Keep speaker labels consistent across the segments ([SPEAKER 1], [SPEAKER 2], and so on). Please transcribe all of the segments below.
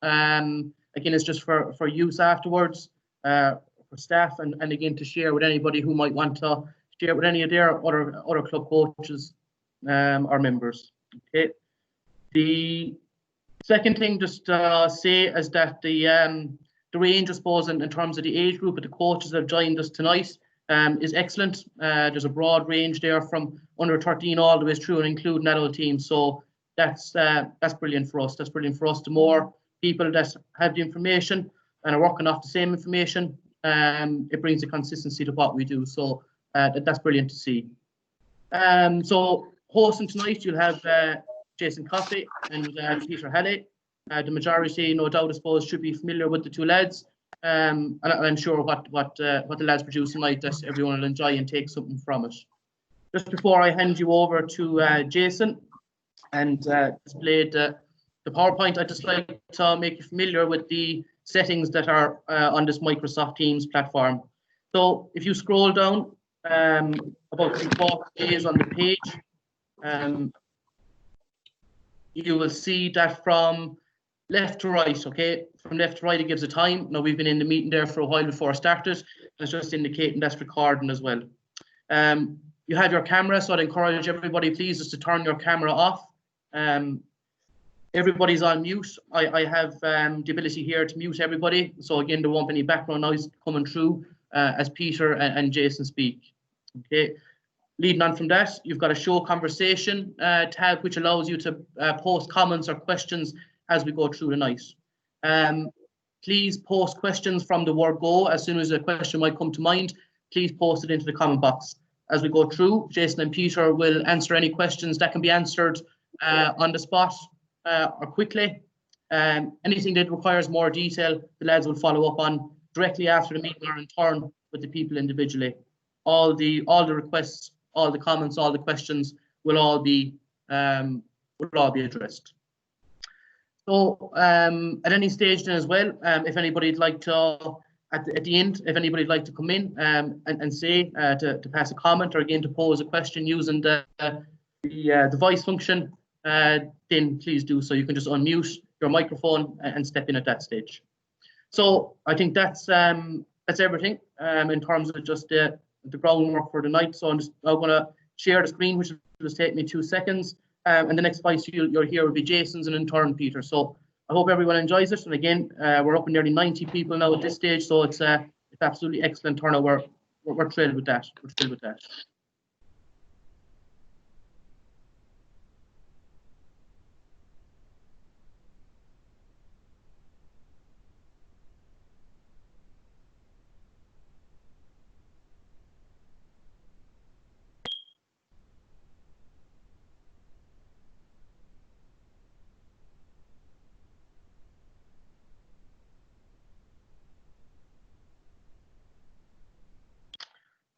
[SPEAKER 1] Again, it's just for use afterwards, for staff, and again to share with anybody who might want to share with any of their other club coaches or members. Okay. The second thing just say is that the range, I suppose, in terms of the age group of the coaches that have joined us tonight is excellent. There's a broad range there from under 13 all the way through and including adult teams. So that's brilliant for us. That's brilliant for us. The more people that have the information and are working off the same information, it brings a consistency to what we do. So that's brilliant to see. So hosting tonight, you'll have Jason Coffey and Peter Halley. The majority, no doubt, I suppose, should be familiar with the two lads. And I'm sure what the lads produce tonight, that everyone will enjoy and take something from it. Just before I hand you over to Jason and display the PowerPoint, I'd just like to make you familiar with the settings that are on this Microsoft Teams platform. So if you scroll down about 3-4 pages on the page, you will see that from left to right, okay? From left to right, it gives a time. Now, we've been in the meeting there for a while before I started. It's just indicating that's recording as well. You have your camera, so I'd encourage everybody, please, just to turn your camera off. Everybody's on mute. I have the ability here to mute everybody. So again, there won't be any background noise coming through as Peter and Jason speak. Okay. Leading on from that, you've got a show conversation tab, which allows you to post comments or questions as we go through the night. Please post questions from the word go. As soon as a question might come to mind, please post it into the comment box. As we go through, Jason and Peter will answer any questions that can be answered on the spot or quickly. Anything that requires more detail, the lads will follow up on directly after the meeting or in turn with the people individually. All the requests, all the comments, all the questions will all be addressed. So at any stage then as well, if anybody'd like to, at the end, if anybody'd like to come in and say, to pass a comment or again to pose a question using the voice function, then please do so. You can just unmute your microphone and step in at that stage. So I think that's everything in terms of just the groundwork for the night. So I'm going to share the screen, which will just take me 2 seconds. And the next voice you'll hear will be Jason's and in turn Peter. So I hope everyone enjoys it. And again, we're up in nearly 90 people now at this stage, so it's absolutely excellent turnout. We're thrilled with that. We're thrilled with that.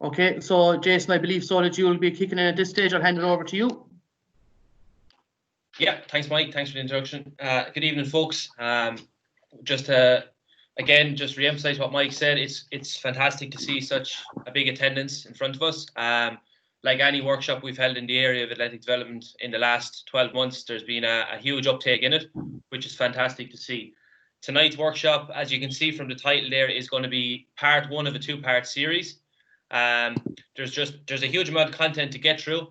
[SPEAKER 1] Okay, so Jason, I believe so that you will be kicking in at this stage. I'll hand it over to you.
[SPEAKER 2] Yeah, thanks, Mike. Thanks for the introduction. Good evening, folks. Just again, just re-emphasize what Mike said. It's fantastic to see such a big attendance in front of us. Like any workshop we've held in the area of athletic development in the last 12 months, there's been a huge uptake in it, which is fantastic to see. Tonight's workshop, as you can see from the title there, is going to be part one of a 2-part series. There's a huge amount of content to get through.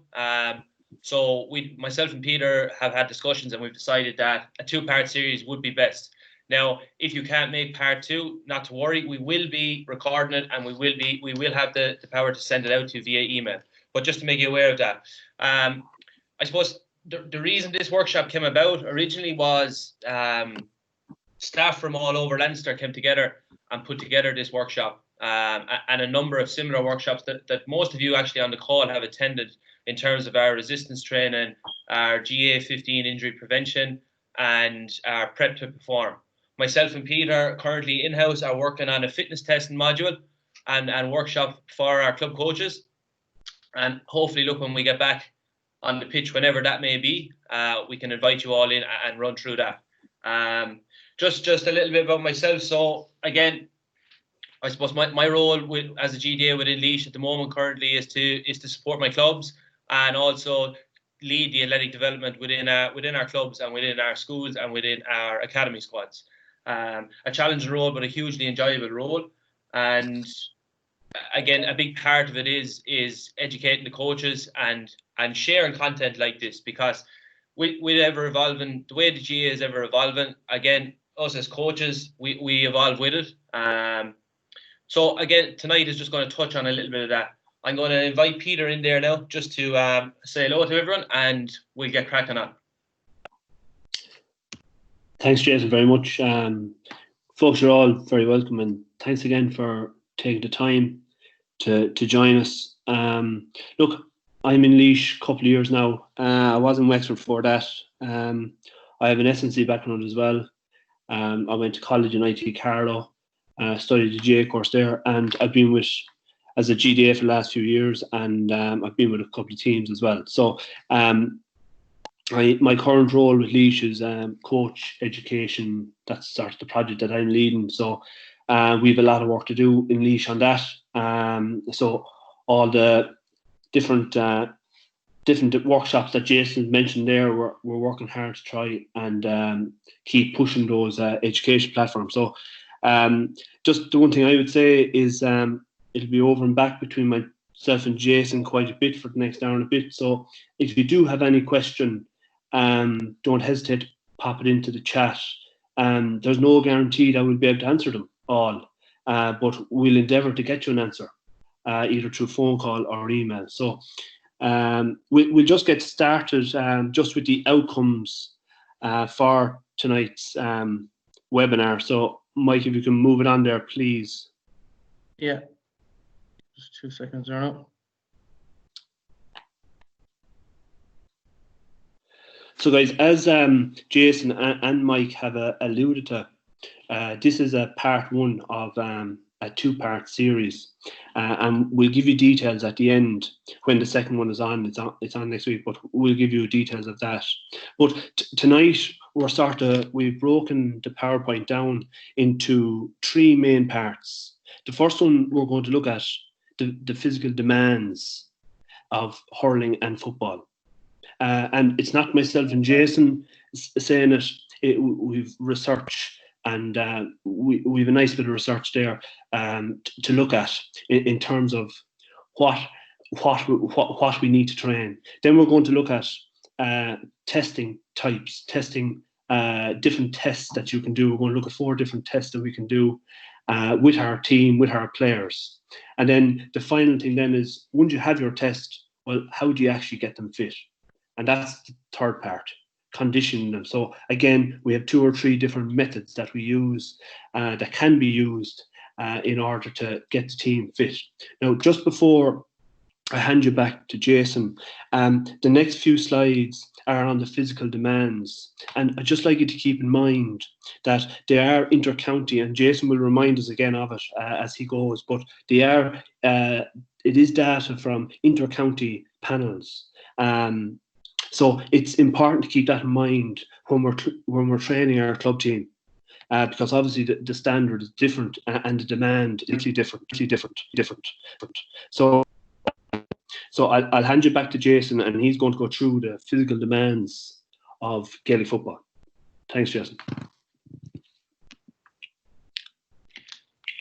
[SPEAKER 2] So myself and Peter have had discussions and we've decided that a 2-part series would be best. Now, if you can't make part 2, not to worry, we will be recording it and we will have the power to send it out to you via email. But just to make you aware of that, I suppose the reason this workshop came about originally was staff from all over Leinster came together and put together this workshop. And a number of similar workshops that most of you actually on the call have attended in terms of our resistance training, our GA15 injury prevention, and our prep to perform. Myself and Peter currently in-house are working on a fitness testing module and workshop for our club coaches. And hopefully, look, when we get back on the pitch, whenever that may be, we can invite you all in and run through that. Just a little bit about myself. So again, I suppose my role as a GDA within Laois at the moment currently is to support my clubs and also lead the athletic development within our clubs and within our schools and within our academy squads. A challenging role, but a hugely enjoyable role. And again, a big part of it is educating the coaches and sharing content like this, because with ever evolving, the way the GA is ever evolving, again, us as coaches, we evolve with it. So again, tonight is just going to touch on a little bit of that. I'm going to invite Peter in there now just to say hello to everyone, and we'll get cracking on.
[SPEAKER 3] Thanks, Jason, very much. Folks, you're all very welcome, and thanks again for taking the time to join us. Look, I'm in Laois a couple of years now. I was in Wexford before that. I have an S&C background as well. I went to college in IT Carlow, studied the GA course there, and I've been as a GDA for the last few years, and I've been with a couple of teams as well. So my current role with Laois is coach education. That's sort of the project that I'm leading. So we have a lot of work to do in Laois on that. So all the different workshops that Jason mentioned there, we're working hard to try and keep pushing those education platforms. So just the one thing I would say is it'll be over and back between myself and Jason quite a bit for the next hour and a bit. So if you do have any question, don't hesitate to pop it into the chat. There's no guarantee that we'll be able to answer them all, but we'll endeavour to get you an answer, either through phone call or email. So we'll just get started just with the outcomes for tonight's webinar. So Mike, if you can move it on there, please.
[SPEAKER 1] Yeah, just 2 seconds there now.
[SPEAKER 3] So guys, as Jason and Mike have alluded to, this is a part one of a two-part series, and we'll give you details at the end when the second one is on. It's on next week, but we'll give you details of that. But tonight we've broken the PowerPoint down into three main parts. The first one, we're going to look at the physical demands of hurling and football. And it's not myself and Jason saying it. We've researched, and we've a nice bit of research there to look at in terms of what we need to train. Then we're going to look at testing types, different tests that you can do. We're going to look at 4 different tests that we can do with our team, with our players. And then the final thing then is, once you have your test, well, how do you actually get them fit? And that's the third part, conditioning them. So again, we have 2 or 3 different methods that we use that can be used in order to get the team fit. Now, just before I hand you back to Jason, the next few slides are on the physical demands. And I'd just like you to keep in mind that they are inter-county, and Jason will remind us again of it as he goes, but they are, it is data from inter-county panels. So it's important to keep that in mind when we're training our club team, because obviously the standard is different and the demand is different. So I'll hand you back to Jason, and he's going to go through the physical demands of Gaelic football. Thanks, Jason.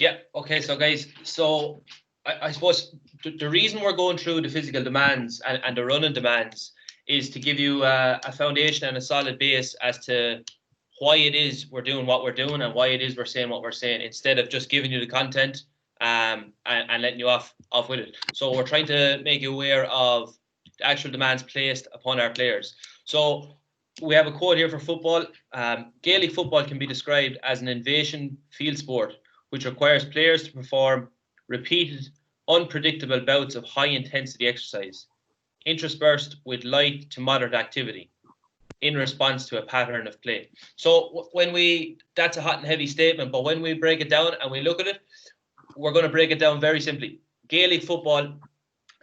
[SPEAKER 2] Yeah. Okay. So guys, so I suppose the reason we're going through the physical demands and the running demands is to give you a foundation and a solid base as to why it is we're doing what we're doing and why it is we're saying what we're saying, instead of just giving you the content and letting you off with it. So we're trying to make you aware of the actual demands placed upon our players. So we have a quote here for football. Gaelic football can be described as an invasion field sport, which requires players to perform repeated, unpredictable bouts of high-intensity exercise, interspersed with light to moderate activity in response to a pattern of play. So that's a hot and heavy statement, but when we break it down and we look at it, we're going to break it down very simply. Gaelic football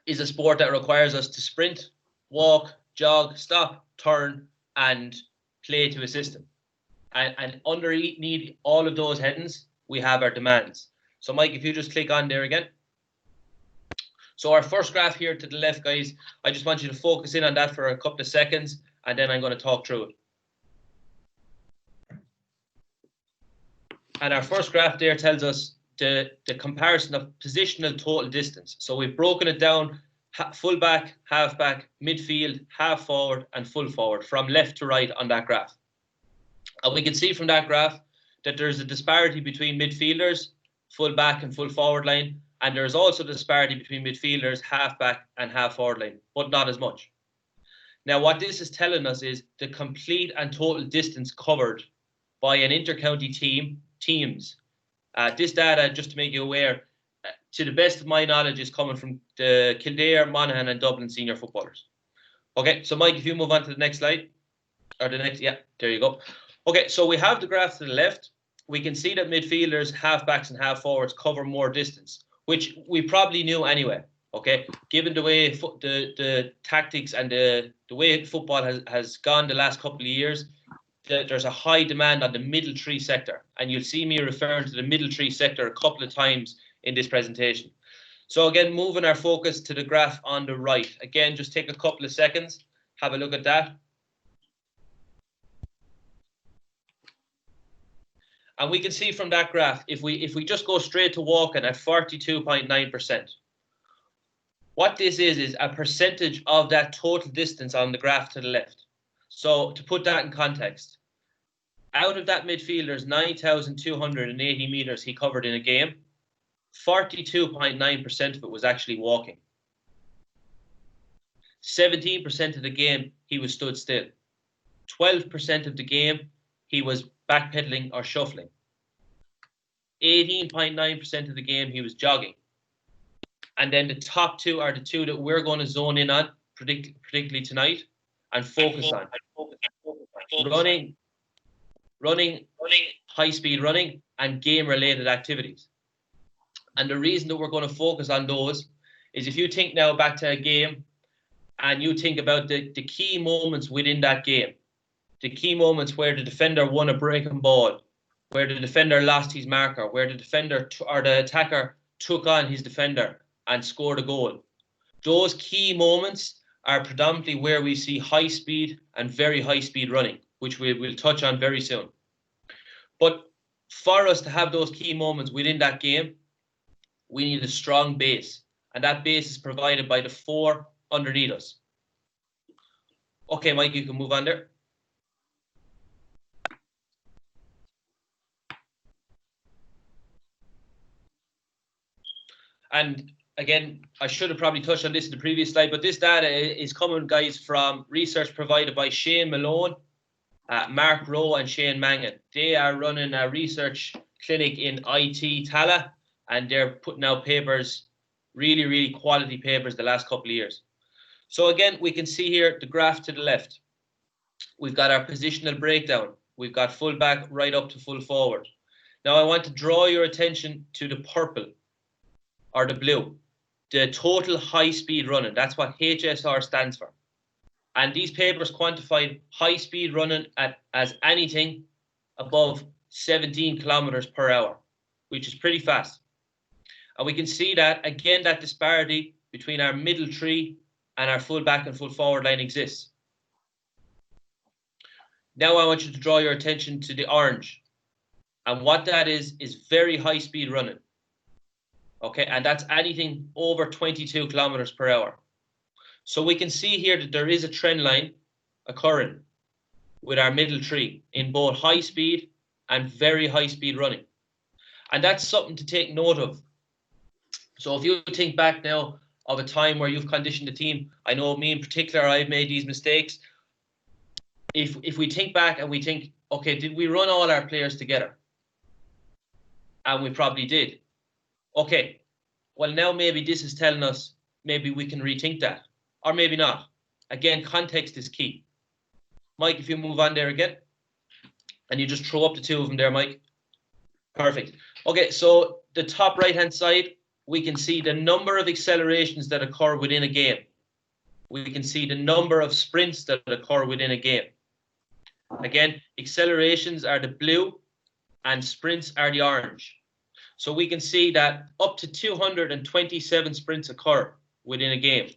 [SPEAKER 2] is a sport that requires us to sprint, walk, jog, stop, turn, and play to a system. And underneath all of those headings, we have our demands. So Mike, if you just click on there again. So our first graph here to the left, guys, I just want you to focus in on that for a couple of seconds, and then I'm going to talk through it. And our first graph there tells us the comparison of positional total distance. So we've broken it down, full back, half back, midfield, half forward, and full forward from left to right on that graph. And we can see from that graph that there's a disparity between midfielders, full back and full forward line. And there's also a disparity between midfielders, half back and half forward line, but not as much. Now, what this is telling us is the complete and total distance covered by an inter-county teams. This data, just to make you aware, to the best of my knowledge, is coming from the Kildare, Monaghan and Dublin senior footballers. Okay, so Mike, if you move on to the next slide, or the next, yeah, there you go. Okay, so we have the graph to the left. We can see that midfielders, half-backs and half-forwards cover more distance, which we probably knew anyway, okay? Given the way the tactics and the way football has gone the last couple of years, there's a high demand on the middle tree sector. And you'll see me referring to the middle tree sector a couple of times in this presentation. So again, moving our focus to the graph on the right. Again, just take a couple of seconds, have a look at that. And we can see from that graph, if we just go straight to walking at 42.9%, what this is a percentage of that total distance on the graph to the left. So to put that in context, out of that midfielder's 9,280 meters he covered in a game, 42.9% of it was actually walking. 17% of the game he was stood still. 12% of the game he was backpedaling or shuffling. 18.9% of the game he was jogging. And then the top two are the two that we're going to zone in on, particularly tonight, and focus on. Running, high-speed running, and game-related activities. And the reason that we're going to focus on those is if you think now back to a game and you think about the key moments within that game, the key moments where the defender won a breaking ball, where the defender lost his marker, where the defender or the attacker took on his defender and scored a goal. Those key moments are predominantly where we see high speed and very high speed running, which we will touch on very soon. But for us to have those key moments within that game, we need a strong base. And that base is provided by the four underneath us. Okay, Mike, you can move on there. And again, I should have probably touched on this in the previous slide, but this data is coming, guys, from research provided by Shane Malone, Mark Rowe and Shane Mangan. They are running a research clinic in IT Tala, and they're putting out papers, really, really quality papers the last couple of years. So again, we can see here the graph to the left. We've got our positional breakdown. We've got full back right up to full forward. Now I want to draw your attention to the purple or the blue, the total high speed running. That's what HSR stands for. And these papers quantified high speed running as anything above 17 kilometers per hour, which is pretty fast. And we can see that, again, that disparity between our middle tree and our full back and full forward line exists. Now I want you to draw your attention to the orange. And what that is very high speed running. Okay, and that's anything over 22 kilometers per hour. So we can see here that there is a trend line occurring with our middle tree in both high speed and very high speed running. And that's something to take note of. So if you think back now of a time where you've conditioned a team, I know me in particular, I've made these mistakes. If we think back and we think, okay, did we run all our players together? And we probably did. Okay, well now maybe this is telling us maybe we can rethink that, or maybe not. Again, context is key. Mike, if you move on there again, and you just throw up the two of them there, Mike. Perfect. Okay, so the top right-hand side, we can see the number of accelerations that occur within a game. We can see the number of sprints that occur within a game. Again, accelerations are the blue and sprints are the orange. So we can see that up to 227 sprints occur within a game.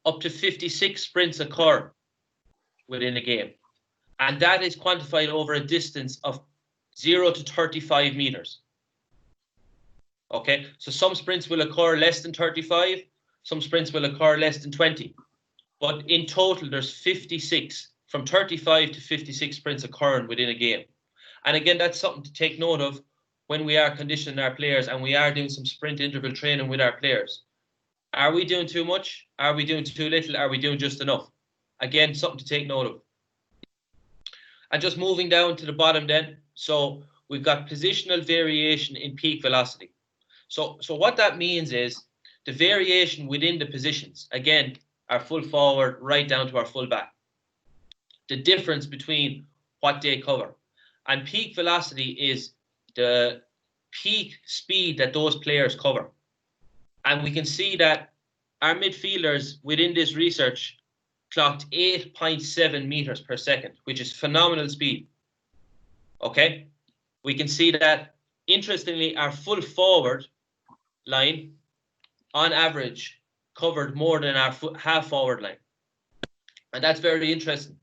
[SPEAKER 2] Up to 56 sprints occur within a game. And that is quantified over a distance of 0 to 35 meters. Okay, so some sprints will occur less than 35, some sprints will occur less than 20. But in total, there's 56, from 35 to 56 sprints occurring within a game. And again, that's something to take note of when we are conditioning our players and we are doing some sprint interval training with our players. Are we doing too much? Are we doing too little? Are we doing just enough? Again, something to take note of. And just moving down to the bottom then, so we've got positional variation in peak velocity. So what that means is the variation within the positions, again, our full forward right down to our full back. The difference between what they cover. And peak velocity is the peak speed that those players cover. And we can see that our midfielders within this research clocked 8.7 meters per second, which is phenomenal speed. Okay? We can see that, interestingly, our full forward line, on average, covered more than our half forward line. And that's very interesting.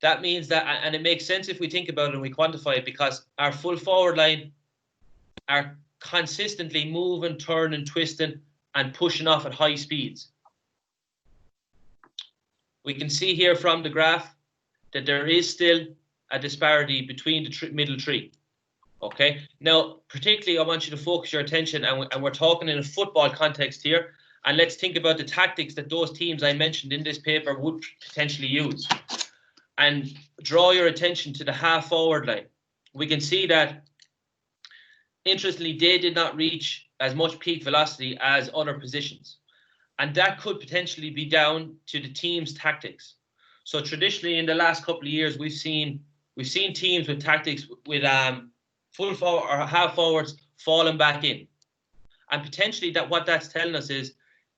[SPEAKER 2] That means that, and it makes sense if we think about it and we quantify it, because our full forward line are consistently moving, turning, twisting, and pushing off at high speeds. We can see here from the graph that there is still a disparity between the middle three. Okay, now particularly I want you to focus your attention, and we're talking in a football context here, and let's think about the tactics that those teams I mentioned in this paper would potentially use, and draw your attention to the half forward line. We can see that, interestingly, they did not reach as much peak velocity as other positions, and that could potentially be down to the team's tactics. So traditionally in the last couple of years, we've seen teams with tactics with full forward or half forwards falling back in, and potentially that what that's telling us is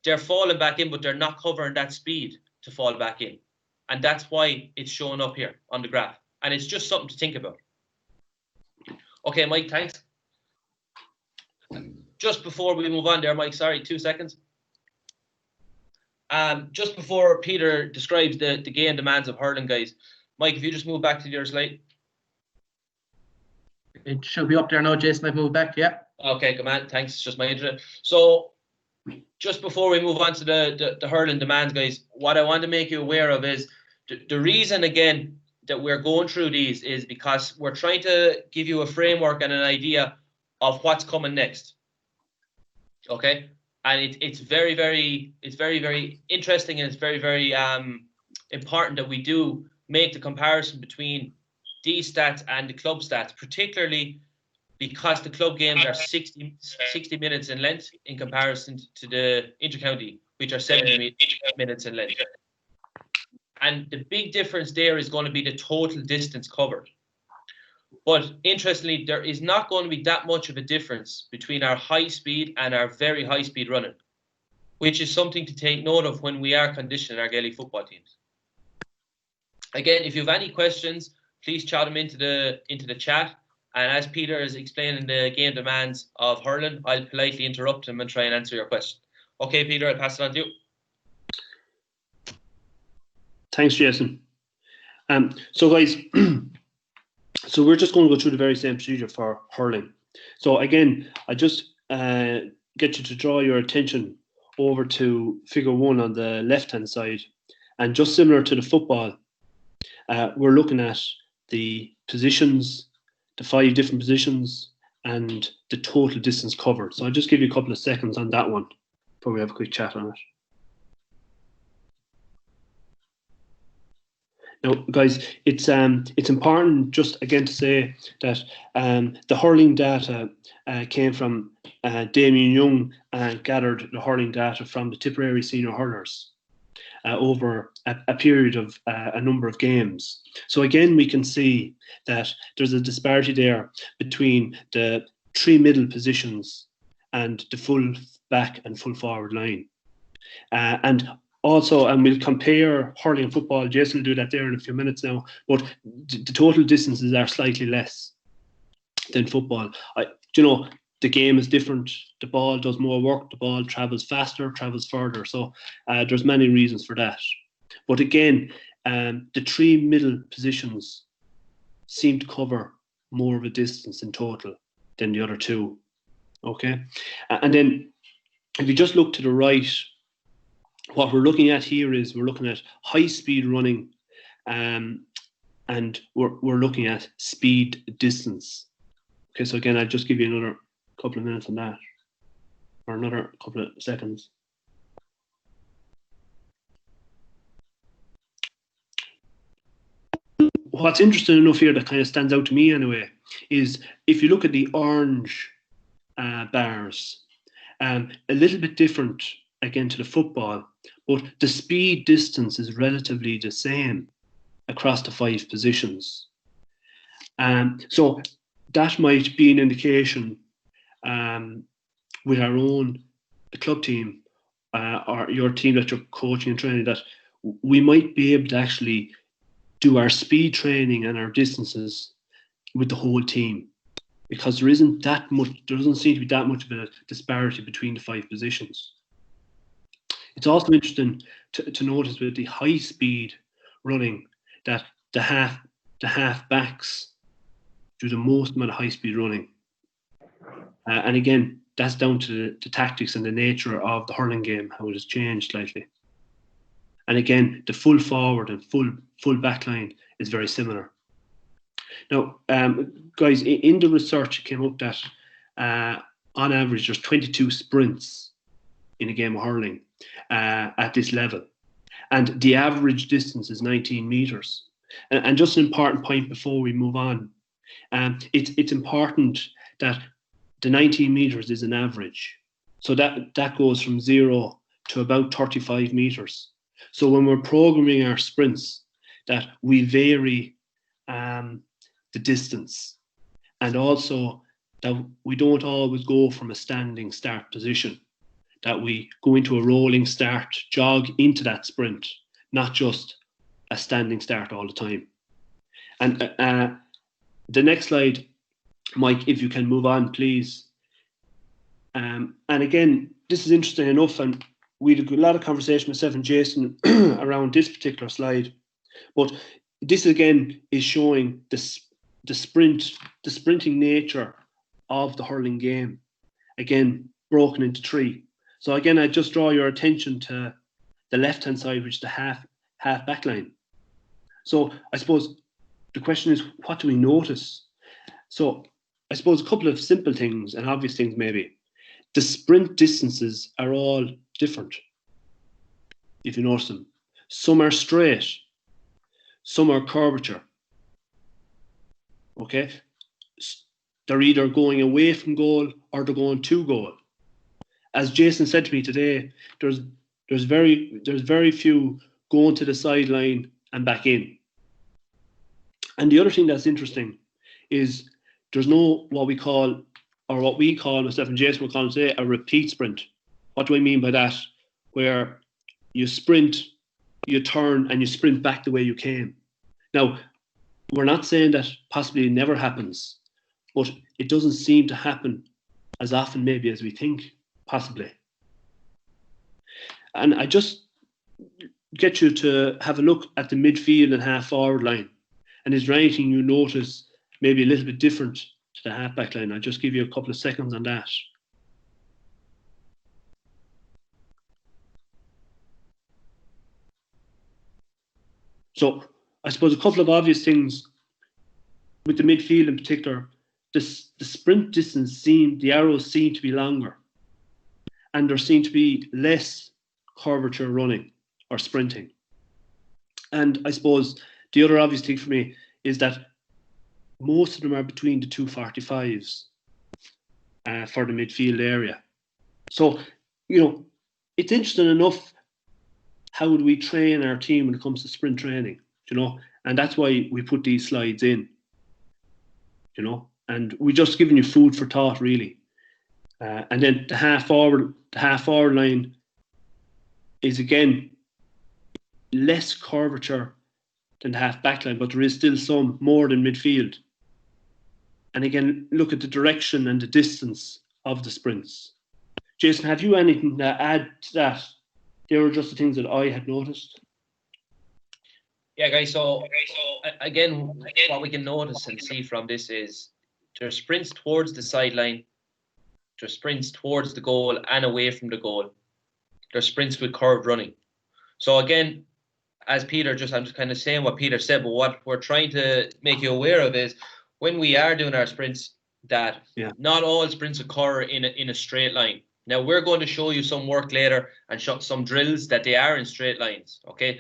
[SPEAKER 2] they're falling back in, but they're not covering that speed to fall back in, and that's why it's showing up here on the graph. And it's just something to think about. Okay, Mike, thanks. Just before we move on there, Mike, sorry, 2 seconds. Just before Peter describes the game demands of hurling, guys, Mike, if you just move back to your slide.
[SPEAKER 1] It should be up there now, Jason. I've moved back, yeah.
[SPEAKER 2] Okay, good man. Thanks. It's just my internet. So just before we move on to the hurling demands, guys, what I want to make you aware of is the reason, again, that we're going through these is because we're trying to give you a framework and an idea of what's coming next. Okay? And it's very, very interesting, and it's very, very important that we do make the comparison between these stats and the club stats, particularly because the club games are 60 minutes in length in comparison to the intercounty, which are 70 minutes in length. And the big difference there is going to be the total distance covered. But interestingly, there is not going to be that much of a difference between our high speed and our very high speed running, which is something to take note of when we are conditioning our Gaelic football teams. Again, if you have any questions, please chat them into the chat. And as Peter is explaining the game demands of hurling, I'll politely interrupt him and try and answer your question. Okay, Peter, I'll pass it on to you.
[SPEAKER 3] Thanks, Jason. So guys, so we're just going to go through the very same procedure for hurling. So again, I just get you to draw your attention over to figure 1 on the left-hand side. And just similar to the football, we're looking at the positions, the 5 different positions, and the total distance covered. So I'll just give you a couple of seconds on that one before we have a quick chat on it. Now, guys, it's important just again to say that the hurling data came from Damien Young and gathered the hurling data from the Tipperary senior hurlers over a period of a number of games. So again, we can see that there's a disparity there between the 3 middle positions and the full back and full forward line. And we'll compare hurling and football. Jason will do that there in a few minutes now. But the total distances are slightly less than football. The game is different. The ball does more work. The ball travels faster, travels further. So there's many reasons for that. But again, the 3 middle positions seem to cover more of a distance in total than the other two. Okay, and then if you just look to the right, what we're looking at here is we're looking at high speed running, and we're looking at speed distance. Okay, so again, I'll just give you another couple of minutes on that, or another couple of seconds. What's interesting enough here that kind of stands out to me anyway is if you look at the orange bars, a little bit different again to the football, but the speed distance is relatively the same across the 5 positions. So that might be an indication with our own club team or your team that you're coaching and training, that we might be able to actually do our speed training and our distances with the whole team, because there doesn't seem to be that much of a disparity between the 5 positions. It's also interesting to notice with the high speed running that the half backs do the most amount of high speed running, and again, that's down to the tactics and the nature of the hurling game, how it has changed slightly. And again, the full forward and full back line is very similar. Now, guys, in the research it came up that on average there's 22 sprints in a game of hurling at this level, and the average distance is 19 meters. And just an important point before we move on, it's important that the 19 meters is an average, so that goes from 0 to about 35 meters. So when we're programming our sprints, that we vary the distance, and also that we don't always go from a standing start position, that we go into a rolling start, jog into that sprint, not just a standing start all the time. And the next slide, Mike, if you can move on, please. And again, this is interesting enough, and we had a lot of conversation with myself and Jason around this particular slide. But this again is showing the sprinting nature of the hurling game, again broken into 3. So again, I just draw your attention to the left-hand side, which is the half back line. So I suppose the question is, what do we notice? So I suppose a couple of simple things and obvious things maybe. The sprint distances are all different, if you notice them. Some are straight, some are curvature. Okay, they're either going away from goal or they're going to goal. As Jason said to me today, there's very few going to the sideline and back in. And the other thing that's interesting is there's no what we call, myself and Jason will call it today, a repeat sprint. What do I mean by that? Where you sprint, you turn, and you sprint back the way you came. Now, we're not saying that possibly it never happens, but it doesn't seem to happen as often maybe as we think, possibly. And I just get you to have a look at the midfield and half forward line. And is there anything you notice maybe a little bit different to the half back line? I'll just give you a couple of seconds on that. So I suppose a couple of obvious things with the midfield in particular. The sprint distance the arrows seem to be longer, and there seem to be less curvature running or sprinting. And I suppose the other obvious thing for me is that most of them are between the 245s for the midfield area. So, it's interesting enough, how would we train our team when it comes to sprint training, and that's why we put these slides in, and we're just giving you food for thought, really. And then the half forward line is again less curvature than the half back line, but there is still some more than midfield. And again, look at the direction and the distance of the sprints. Jason, have you anything to add to that? They were just the things that I had noticed.
[SPEAKER 2] Yeah, guys. So again, what we can notice and see from this is there's sprints towards the sideline, there's sprints towards the goal and away from the goal. There's sprints with curved running. So again, as Peter I'm just kind of saying what Peter said, but what we're trying to make you aware of is when we are doing our sprints, that not all sprints occur in a straight line. Now we're going to show you some work later and show some drills that they are in straight lines. Okay,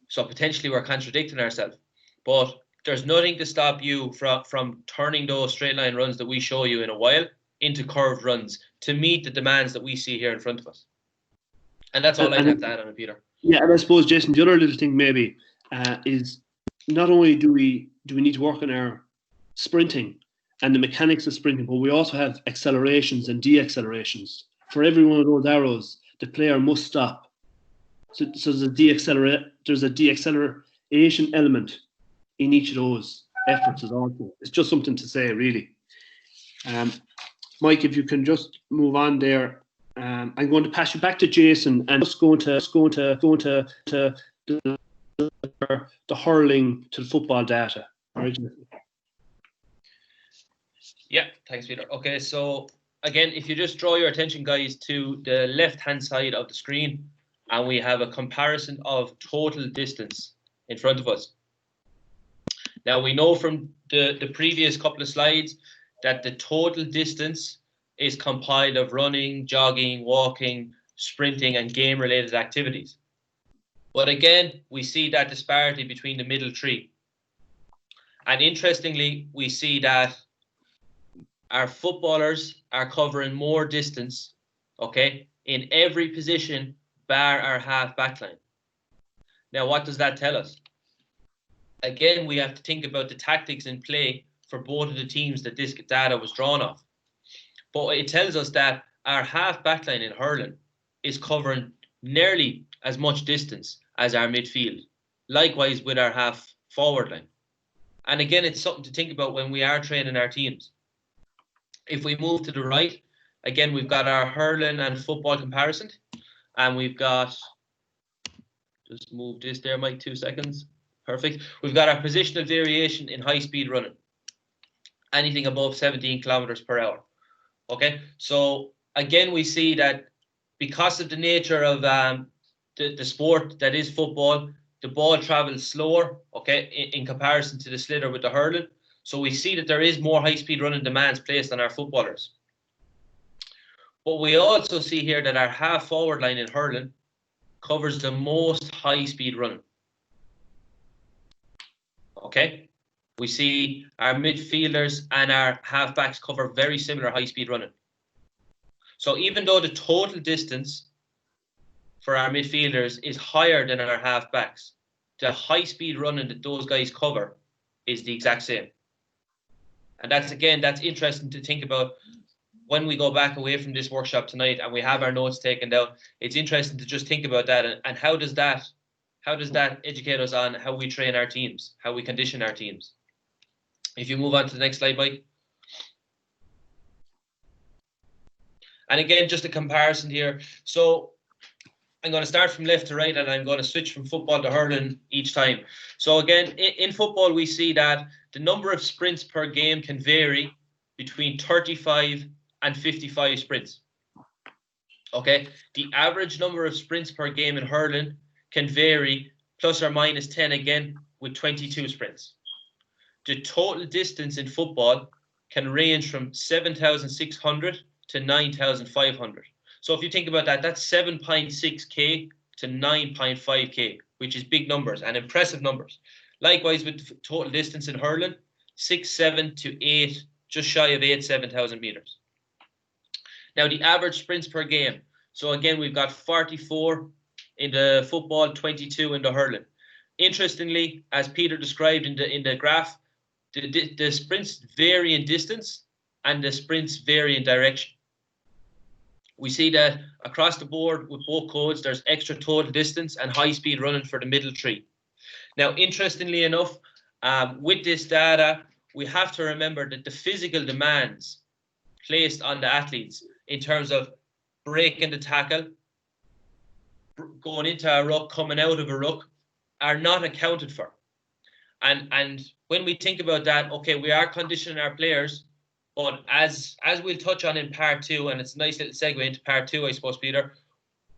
[SPEAKER 2] so potentially we're contradicting ourselves, but there's nothing to stop you from turning those straight line runs that we show you in a while into curved runs to meet the demands that we see here in front of us. And that's all I have to add on it, Peter.
[SPEAKER 3] Yeah, and I suppose, Jason, the other little thing maybe is not only do we need to work on our sprinting and the mechanics of sprinting, but we also have accelerations and deaccelerations. For every one of those arrows, the player must stop. So there's a deacceleration element in each of those efforts as also. It's just something to say, really. Mike, if you can just move on there. I'm going to pass you back to Jason and just going to the hurling to the football data. Right?
[SPEAKER 2] Yeah, thanks, Peter. Okay, so again, if you just draw your attention, guys, to the left-hand side of the screen, and we have a comparison of total distance in front of us. Now, we know from the previous couple of slides that the total distance is compiled of running, jogging, walking, sprinting, and game-related activities. But again, we see that disparity between the middle three. And interestingly, we see that our footballers are covering more distance, okay, in every position bar our half back line. Now, what does that tell us? Again, we have to think about the tactics in play for both of the teams that this data was drawn off. But it tells us that our half back line in hurling is covering nearly as much distance as our midfield. Likewise with our half forward line. And again, it's something to think about when we are training our teams. If we move to the right, again, we've got our hurling and football comparison. And we've got, just move this there, Mike, 2 seconds. Perfect. We've got our positional variation in high speed running. Anything above 17 kilometers per hour. Okay, so again, we see that because of the nature of the sport that is football, the ball travels slower, okay, in comparison to the sliotar with the hurling. So we see that there is more high-speed running demands placed on our footballers. But we also see here that our half-forward line in hurling covers the most high-speed running. Okay? We see our midfielders and our halfbacks cover very similar high-speed running. So even though the total distance for our midfielders is higher than our halfbacks, the high-speed running that those guys cover is the exact same. And that's interesting to think about when we go back away from this workshop tonight and we have our notes taken down. It's interesting to just think about that and how does that educate us on how we train our teams, how we condition our teams. If you move on to the next slide, Mike. And again, just a comparison here. So I'm going to start from left to right and I'm going to switch from football to hurling each time. So again, in football, we see that the number of sprints per game can vary between 35 and 55 sprints. Okay, the average number of sprints per game in hurling can vary plus or minus 10 again with 22 sprints. The total distance in football can range from 7,600 to 9,500. So if you think about that, that's 7.6K to 9.5K, which is big numbers and impressive numbers. Likewise with the total distance in hurling, 6,700 to 8, just shy of 7,000 meters. Now the average sprints per game. So again, we've got 44 in the football, 22 in the hurling. Interestingly, as Peter described in the graph, the sprints vary in distance and the sprints vary in direction. We see that across the board with both codes, there's extra total distance and high speed running for the middle three. Now, interestingly enough, with this data, we have to remember that the physical demands placed on the athletes in terms of breaking the tackle, going into a ruck, coming out of a ruck, are not accounted for. And when we think about that, okay, we are conditioning our players, but as we'll touch on in part 2, and it's a nice little segue into part 2, I suppose, Peter.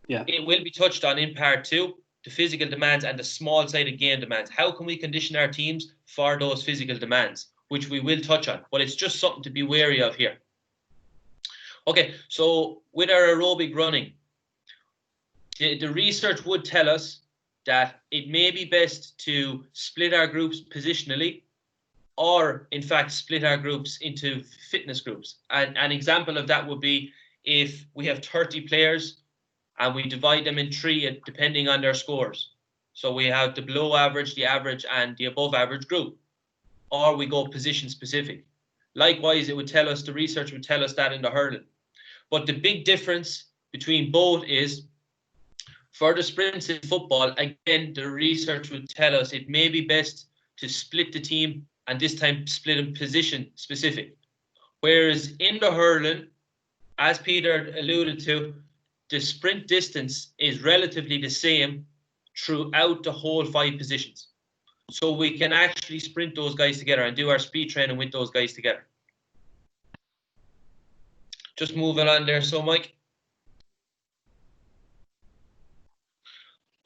[SPEAKER 3] Yeah.
[SPEAKER 2] It will be touched on in part 2, the physical demands and the small-sided game demands. How can we condition our teams for those physical demands, which we will touch on, but it's just something to be wary of here. Okay, so with our aerobic running, the research would tell us that it may be best to split our groups positionally, or in fact split our groups into fitness groups. And an example of that would be if we have 30 players and we divide them in 3 depending on their scores. So we have the below average, the average, and the above average group. Or we go position specific. Likewise, it would tell us, the research would tell us that in the hurling. But the big difference between both is, for the sprints in football, again, the research would tell us it may be best to split the team, and this time split in position specific. Whereas in the hurling, as Peter alluded to, the sprint distance is relatively the same throughout the whole 5 positions. So we can actually sprint those guys together and do our speed training with those guys together. Just moving on there, so Mike.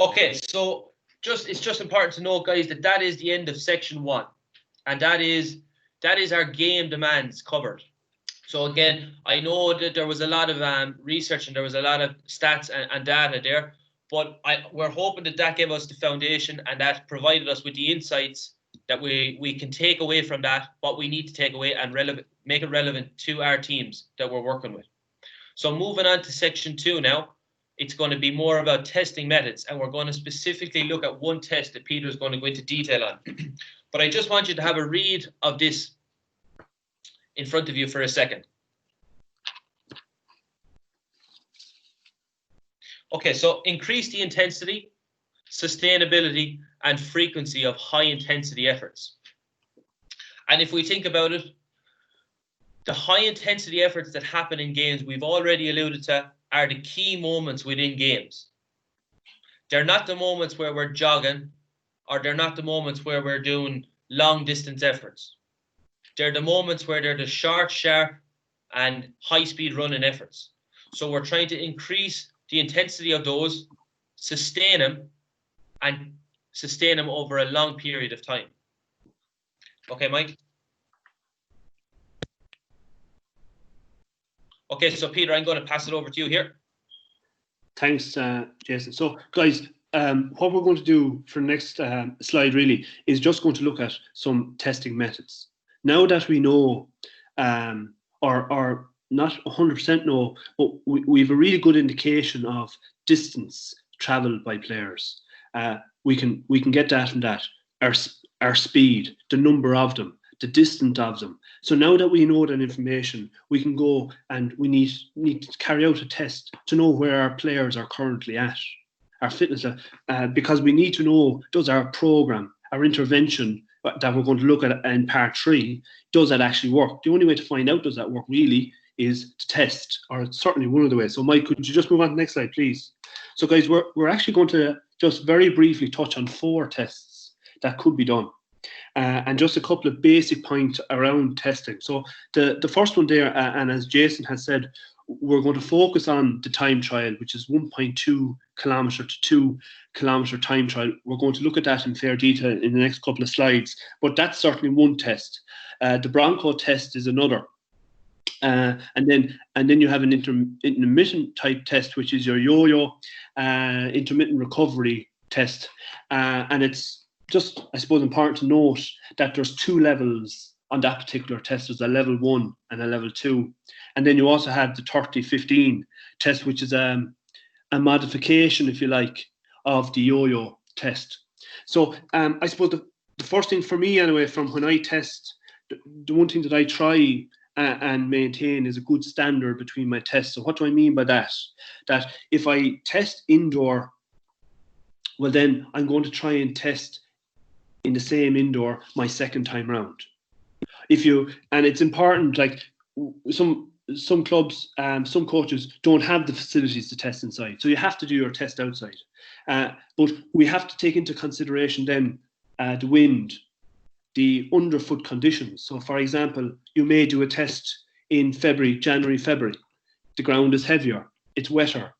[SPEAKER 2] Okay, so it's just important to know, guys, that is the end of section 1, and that is our game demands covered. So again, I know that there was a lot of research and there was a lot of stats and data there, but we're hoping that gave us the foundation and that provided us with the insights that we can take away from that, what we need to take away and make it relevant to our teams that we're working with. So moving on to section 2 now, it's going to be more about testing methods, and we're going to specifically look at one test that Peter is going to go into detail on. But I just want you to have a read of this in front of you for a second. Okay, so increase the intensity, sustainability, and frequency of high intensity efforts. And if we think about it, the high intensity efforts that happen in games, we've already alluded to, are the key moments within games. They're not the moments where we're jogging, or they're not the moments where we're doing long distance efforts. They're the moments where they're the short, sharp, and high speed running efforts. So we're trying to increase the intensity of those, sustain them over a long period of time. Okay, Mike? Okay, so Peter, I'm going to pass it over to you here.
[SPEAKER 3] Thanks, Jason. So, guys, what we're going to do for the next slide really is just going to look at some testing methods. Now that we know, or not 100% know, but we have a really good indication of distance travelled by players. We can get that from that. Our speed, the number of them, the distance of them. So now that we know that information, we can go and we need to carry out a test to know where our players are currently at, our fitness, because we need to know, does our program, our intervention that we're going to look at in part 3, does that actually work? The only way to find out does that work really is to test, or it's certainly one of the ways. So Mike, could you just move on to the next slide, please? So guys, we're actually going to just very briefly touch on 4 tests that could be done. And just a couple of basic points around testing. So the first one there, and as Jason has said, we're going to focus on the time trial, which is 1.2 kilometre to 2 kilometre time trial. We're going to look at that in fair detail in the next couple of slides, but that's certainly one test. The Bronco test is another. And then you have an intermittent type test, which is your yo-yo intermittent recovery test. And it's just, I suppose, important to note that there's 2 levels on that particular test. There's a level 1 and a level 2. And then you also have the 30-15 test, which is a modification, if you like, of the yo-yo test. So I suppose the first thing for me anyway, from when I test, the one thing that I try and maintain is a good standard between my tests. So what do I mean by that? That if I test indoor, well then I'm going to try and test in the same indoor my second time round. And it's important, like some clubs, some coaches don't have the facilities to test inside, so you have to do your test outside. But we have to take into consideration then the wind, the underfoot conditions. So, for example, you may do a test in January, February. The ground is heavier, it's wetter,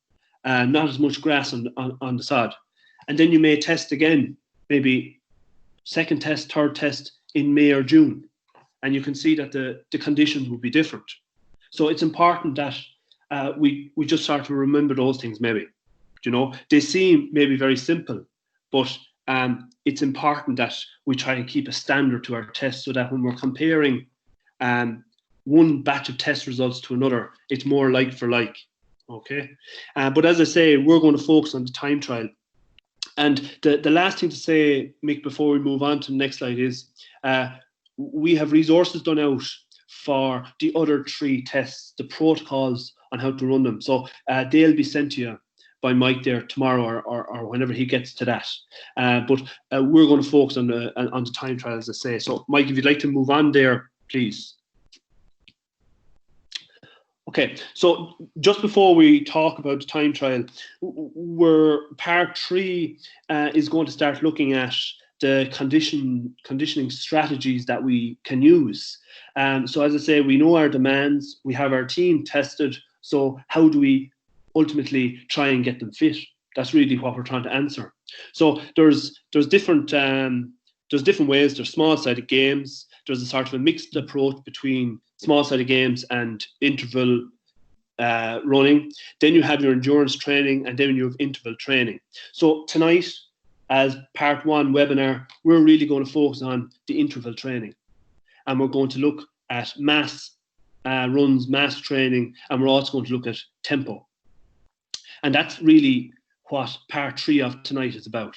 [SPEAKER 3] not as much grass on the sod. And then you may test again, maybe second test, third test in May or June. And you can see that the conditions will be different. So it's important that we just start to remember those things maybe. You know, they seem maybe very simple, but it's important that we try and keep a standard to our tests so that when we're comparing one batch of test results to another, it's more like for like. Okay, but as I say, we're going to focus on the time trial. And the last thing to say, Mick, before we move on to the next slide is we have resources done out for the other 3 tests, the protocols on how to run them. So they'll be sent to you by Mike there tomorrow or whenever he gets to that. But we're going to focus on the time trial, as I say. So Mike, if you'd like to move on there, please. Okay, so just before we talk about the time trial, part 3 is going to start looking at the conditioning strategies that we can use. So as I say, we know our demands, we have our team tested, so how do we ultimately try and get them fit? That's really what we're trying to answer. So there's different ways. There's small-sided games. There's a sort of a mixed approach between small-sided games and interval running. Then you have your endurance training, and then you have interval training. So tonight, as part 1 webinar, we're really going to focus on the interval training. And we're going to look at mass runs, mass training, and we're also going to look at tempo. And that's really what part 3 of tonight is about.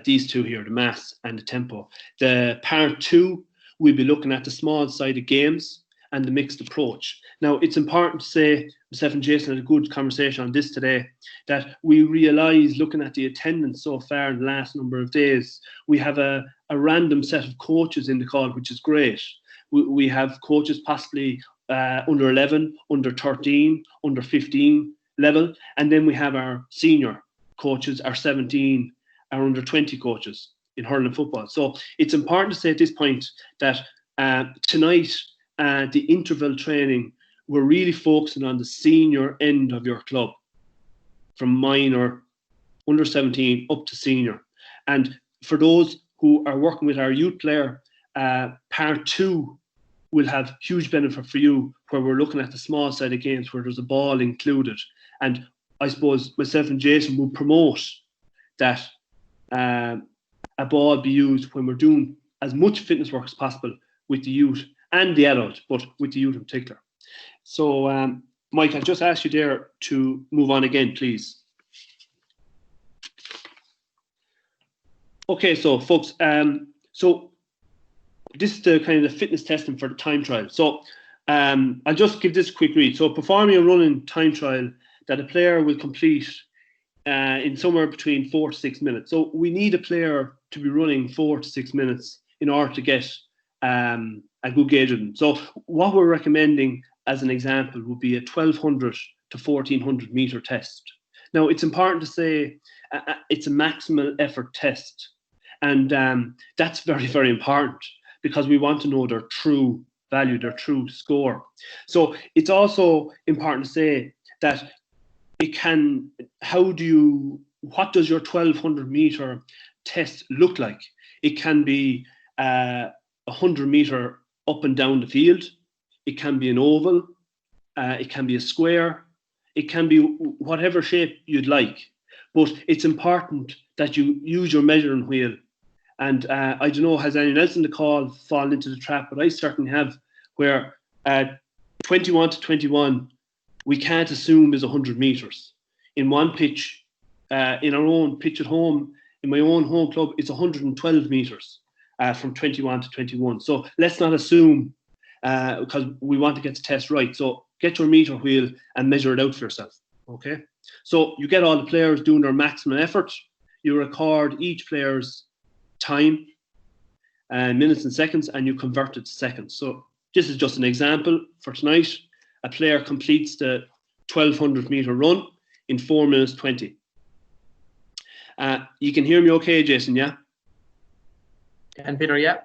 [SPEAKER 3] These 2 here, the mass and the tempo. The part 2, we'll be looking at the small-sided games and the mixed approach. Now, it's important to say, myself and Jason had a good conversation on this today, that we realise, looking at the attendance so far in the last number of days, we have a random set of coaches in the call, which is great. We have coaches possibly under 11, under 13, under 15 level, and then we have our senior coaches, our 17, our under 20 coaches in hurling football. So it's important to say at this point that tonight, the interval training, we're really focusing on the senior end of your club, from minor, under 17 up to senior. And for those who are working with our youth player, part 2 will have huge benefit for you, where we're looking at the small side of games where there's a ball included. And I suppose myself and Jason will promote that a ball be used when we're doing as much fitness work as possible with the youth and the adult, but with the youth in particular. So, Mike, I'll just ask you there to move on again, please. Okay, so folks, so this is the kind of the fitness testing for the time trial. So I'll just give this a quick read. So performing a running time trial that a player will complete in somewhere between 4 to 6 minutes. So we need a player to be running 4 to 6 minutes in order to get a good gauge of them. So what we're recommending as an example would be a 1200 to 1400 meter test. Now, it's important to say it's a maximal effort test. And that's very, very important because we want to know their true value, their true score. So it's also important to say that it can, what does your 1200 meter test look like? It can be 100 meter up and down the field. It can be an oval. It can be a square. It can be whatever shape you'd like. But it's important that you use your measuring wheel. And I don't know, has anyone else in the call fallen into the trap? But I certainly have, where 21 to 21, we can't assume is 100 meters. In one pitch, in our own pitch at home, in my own home club, it's 112 meters from 21 to 21. So let's not assume, because we want to get the test right. So get your meter wheel and measure it out for yourself. Okay. So you get all the players doing their maximum effort. You record each player's time, minutes and seconds, and you convert it to seconds. So this is just an example for tonight. A player completes the 1200 meter run in 4 minutes 20. You can hear me okay, Jason, yeah?
[SPEAKER 1] And Peter, yeah.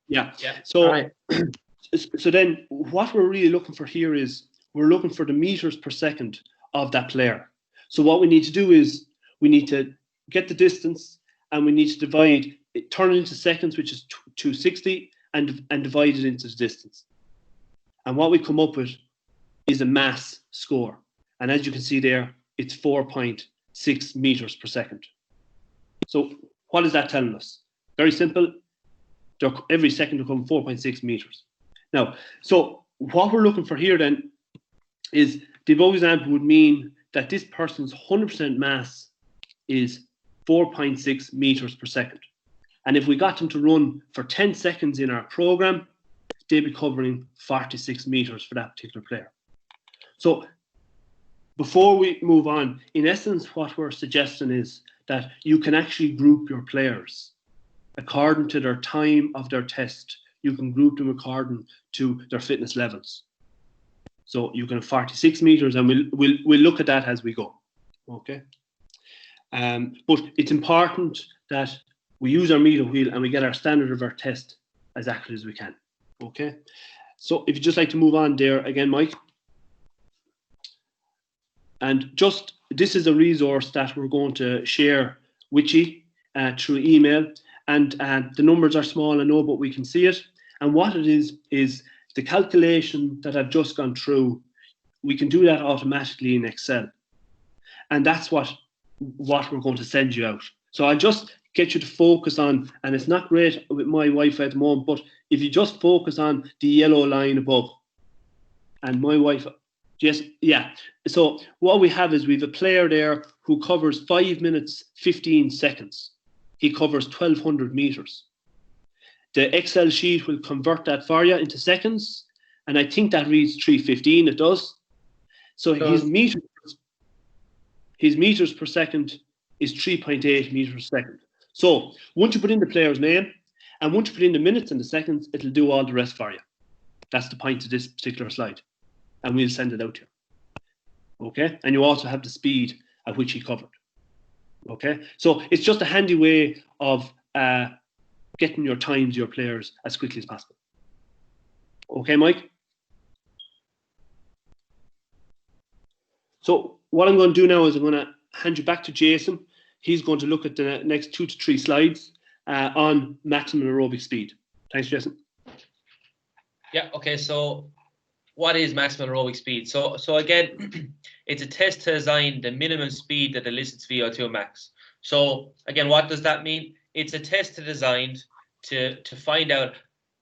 [SPEAKER 3] Yeah.
[SPEAKER 2] Yeah.
[SPEAKER 3] So,
[SPEAKER 1] All right.
[SPEAKER 3] so then what we're really looking for here is we're looking for the meters per second of that player. So what we need to do is we need to get the distance, and we need to turn it into seconds, which is 260, and divide it into the distance. And what we come up with is a mass score. And as you can see there, it's 4.6 meters per second. So what is that telling us? Very simple. Every second will come 4.6 meters. Now, so what we're looking for here then is the above example would mean that this person's 100% mass is 4.6 meters per second. And if we got them to run for 10 seconds in our program, they'd be covering 46 meters for that particular player. So before we move on, in essence, what we're suggesting is that you can actually group your players according to their time of their test. You can group them according to their fitness levels. So you can have 46 meters, and we'll look at that as we go. Okay. But it's important that we use our meter wheel and we get our standard of our test as accurate as we can. Okay. So if you'd just like to move on there again, Mike. And just, this is a resource that we're going to share with you through email. And the numbers are small, I know, but we can see it. And what it is the calculation that I've just gone through. We can do that automatically in Excel. And that's what we're going to send you out. So I just get you to focus on, and it's not great with my Wi-Fi at the moment, but if you just focus on the yellow line above, and my Wi-Fi, yes, yeah. So what we have is we have a player there who covers 5 minutes, 15 seconds. He covers 1,200 meters. The Excel sheet will convert that for you into seconds, and I think that reads 315, it does. So his meters per second is 3.8 meters per second. So once you put in the player's name, and once you put in the minutes and the seconds, it'll do all the rest for you. That's the point of this particular slide. And we'll send it out to you. Okay? And you also have the speed at which he covered. Okay? So it's just a handy way of getting your times, your players, as quickly as possible. Okay, Mike? So what I'm going to do now is I'm going to hand you back to Jason. He's going to look at the next 2 to 3 slides on maximum aerobic speed. Thanks, Jason.
[SPEAKER 2] Yeah, okay, so what is maximum aerobic speed? So again, it's a test to design the minimum speed that elicits VO2 max. So again, what does that mean? It's a test to design to find out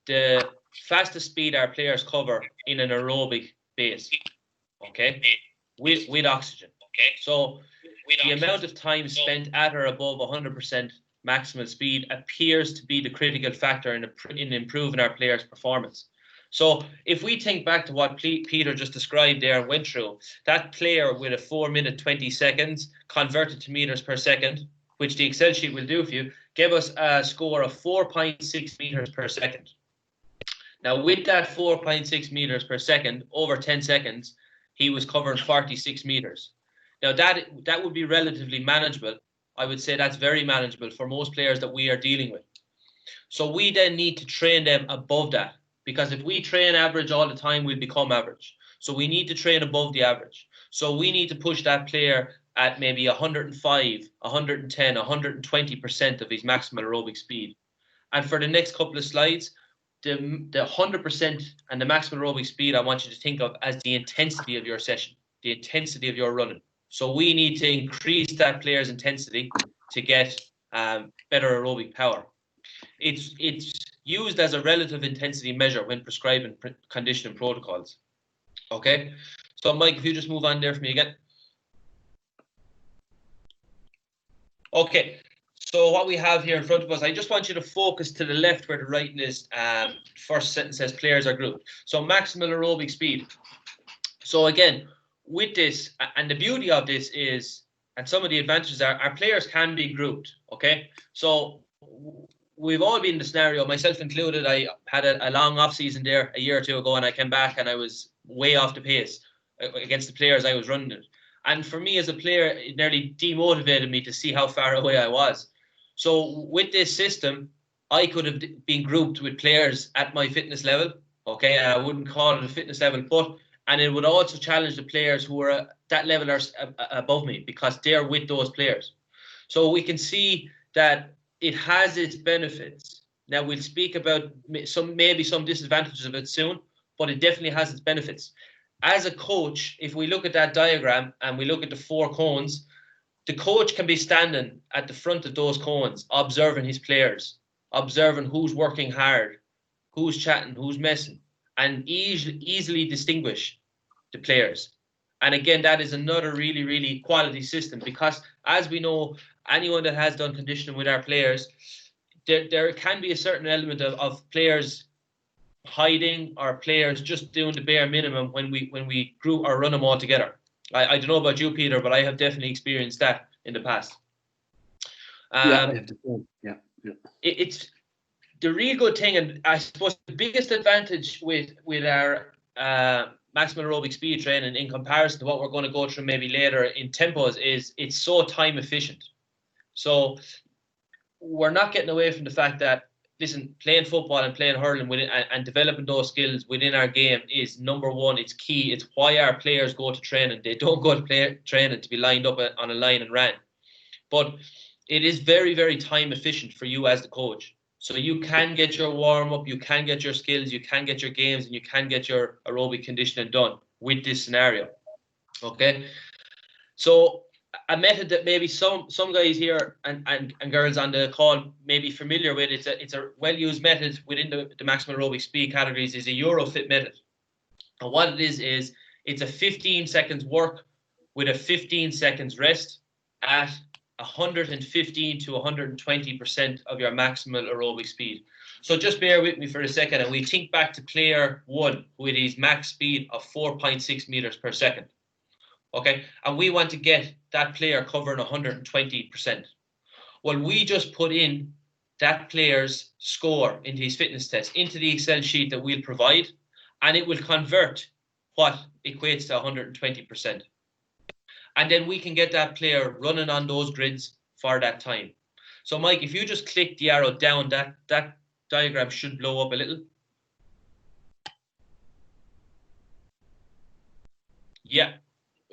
[SPEAKER 2] the fastest speed our players cover in an aerobic base, okay, with oxygen. Okay, so the amount of time spent at or above 100% maximum speed appears to be the critical factor in improving our players' performance. So if we think back to what Peter just described there and went through, that player with a 4 minute 20 seconds converted to meters per second, which the Excel sheet will do for you, gave us a score of 4.6 meters per second. Now with that 4.6 meters per second, over 10 seconds, he was covering 46 meters. Now that would be relatively manageable. I would say that's very manageable for most players that we are dealing with. So we then need to train them above that, because if we train average all the time, we'll become average. So we need to train above the average. So we need to push that player at maybe 105, 110, 120% of his maximum aerobic speed. And for the next couple of slides, the 100% and the maximum aerobic speed, I want you to think of as the intensity of your session, the intensity of your running. So we need to increase that player's intensity to get better aerobic power. It's used as a relative intensity measure when prescribing conditioning protocols. Okay, so Mike, if you just move on there for me again. Okay, so what we have here in front of us, I just want you to focus to the left where the writing is. First sentence says players are grouped. So maximum aerobic speed. So again, with this, and the beauty of this is, and some of the advantages are, our players can be grouped. Okay, so we've all been in the scenario, myself included. I had a long off season there a year or two ago, and I came back and I was way off the pace against the players I was running it. And for me as a player, it nearly demotivated me to see how far away I was. So with this system, I could have been grouped with players at my fitness level. Okay, I wouldn't call it a fitness level, and it would also challenge the players who are at that level or above me, because they're with those players. So we can see that it has its benefits. Now we'll speak about maybe some disadvantages of it soon, but it definitely has its benefits. As a coach, if we look at that diagram and we look at the 4 cones, the coach can be standing at the front of those cones, observing his players, observing who's working hard, who's chatting, who's messing, and easily distinguish the players. And again, that is another really, really quality system, because as we know, anyone that has done conditioning with our players, there can be a certain element of players hiding, or players just doing the bare minimum when we group or run them all together. I don't know about you, Peter, but I have definitely experienced that in the past.
[SPEAKER 3] Yeah, I have to say, yeah.
[SPEAKER 2] It's the real good thing, and I suppose the biggest advantage with our maximum aerobic speed training in comparison to what we're going to go through maybe later in tempos is it's so time efficient. So we're not getting away from the fact that, listen, playing football and playing hurling and developing those skills within our game is number one. It's key. It's why our players go to training. They don't go to training to be lined up on a line and ran. But it is very, very time efficient for you as the coach. So you can get your warm up, you can get your skills, you can get your games, and you can get your aerobic conditioning done with this scenario. Okay. So a method that maybe some guys here and girls on the call may be familiar with, it's a well-used method within the maximum aerobic speed categories, is a Eurofit method. And what it is it's a 15 seconds work with a 15 seconds rest at 115 to 120% of your maximal aerobic speed. So just bear with me for a second, and we think back to player 1 with his max speed of 4.6 meters per second. Okay, and we want to get that player covering 120%. Well, we just put in that player's score into his fitness test, into the Excel sheet that we'll provide, and it will convert what equates to 120%. And then we can get that player running on those grids for that time. So, Mike, if you just click the arrow down, that diagram should blow up a little. Yeah,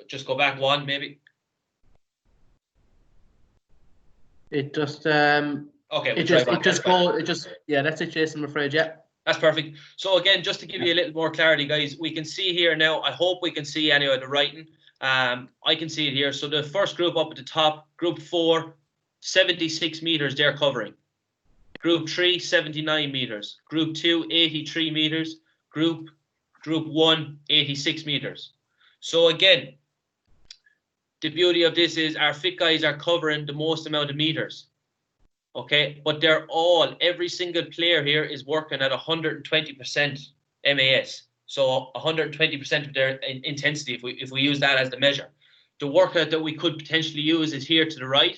[SPEAKER 2] just go back one, maybe.
[SPEAKER 1] It just
[SPEAKER 2] okay.
[SPEAKER 1] Yeah, that's it, Jason. I'm afraid. Yeah.
[SPEAKER 2] That's perfect. So again, just to give you a little more clarity, guys, we can see here now. I hope we can see anyway the writing. I can see it here. So the first group up at the top, group 4, 76 meters they're covering. Group 3, 79 meters. Group 2, 83 meters. Group 1, 86 meters. So again, the beauty of this is our fit guys are covering the most amount of meters. Okay, but every single player here is working at 120% MAS. So 120% of their intensity, if we use that as the measure. The workout that we could potentially use is here to the right.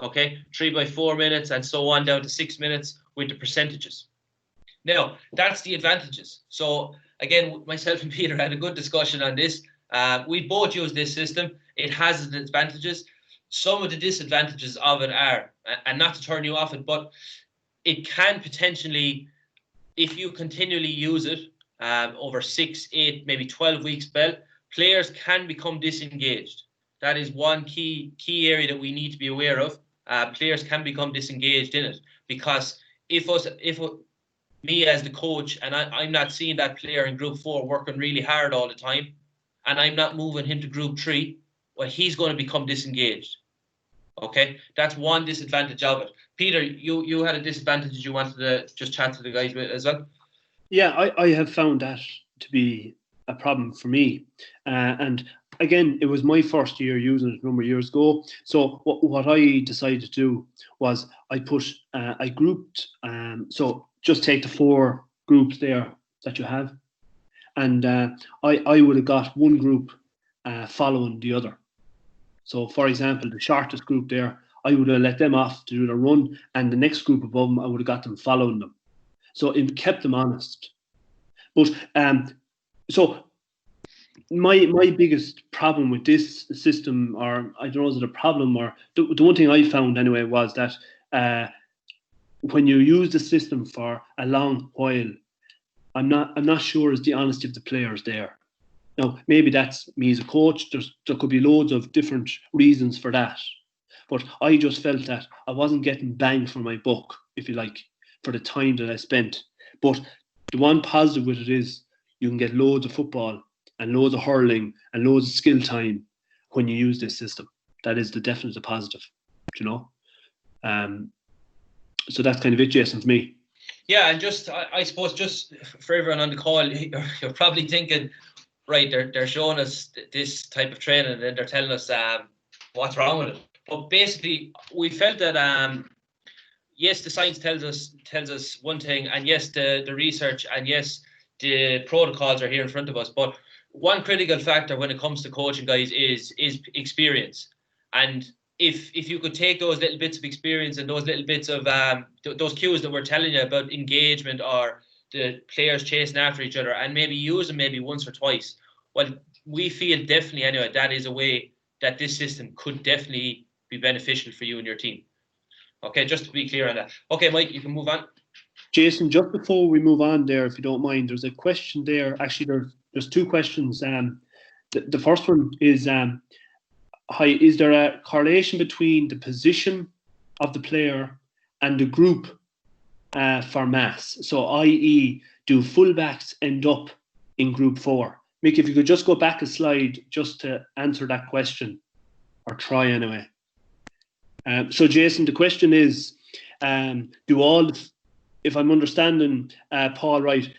[SPEAKER 2] Okay, 3 by 4 minutes and so on down to 6 minutes with the percentages. Now, that's the advantages. So again, myself and Peter had a good discussion on this. We both use this system. It has its advantages. Some of the disadvantages of it are, and not to turn you off it, but it can potentially, if you continually use it over 6, 8, maybe 12 weeks spell, players can become disengaged. That is one key area that we need to be aware of. Players can become disengaged in it, because if me as the coach and I'm not seeing that player in group 4 working really hard all the time, and I'm not moving him to group 3, well, he's going to become disengaged. Okay, that's one disadvantage of it. Peter, you had a disadvantage you wanted to just chat to the guys with as well?
[SPEAKER 3] Yeah, I have found that to be a problem for me. And again, it was my first year using it a number of years ago. So what I decided to do was I grouped, so just take the 4 groups there that you have. And I would have got one group following the other. So, for example, the shortest group there, I would have let them off to do the run, and the next group above them, I would have got them following them. So it kept them honest. But so my biggest problem with this system, or I don't know, is it a problem, or the one thing I found anyway, was that when you use the system for a long while, I'm not sure is the honesty of the players there. Now, maybe that's me as a coach. There could be loads of different reasons for that. But I just felt that I wasn't getting bang for my buck, if you like, for the time that I spent. But the one positive with it is you can get loads of football and loads of hurling and loads of skill time when you use this system. That is the definite positive, you know. So that's kind of it, Jason, for me.
[SPEAKER 2] Yeah, and just I suppose just for everyone on the call, you're probably thinking, right, they're showing us this type of training and then they're telling us what's wrong with it. But basically, we felt that yes, the science tells us one thing, and yes, the research, and yes, the protocols are here in front of us. But one critical factor when it comes to coaching, guys, is experience. And if you could take those little bits of experience and those little bits of those cues that we're telling you about engagement or the players chasing after each other, and maybe use them maybe once or twice, well, we feel definitely anyway that is a way that this system could definitely be beneficial for you and your team. Okay, just to be clear on that. Okay, Mike, you can move on.
[SPEAKER 3] Jason, just before we move on there, if you don't mind, there's a question there. Actually, there's two questions. The first one is, is there a correlation between the position of the player and the group for mass? So, i.e., do fullbacks end up in group 4? Mick, if you could just go back a slide just to answer that question, or try anyway. So, Jason, the question is, if I'm understanding Paul right,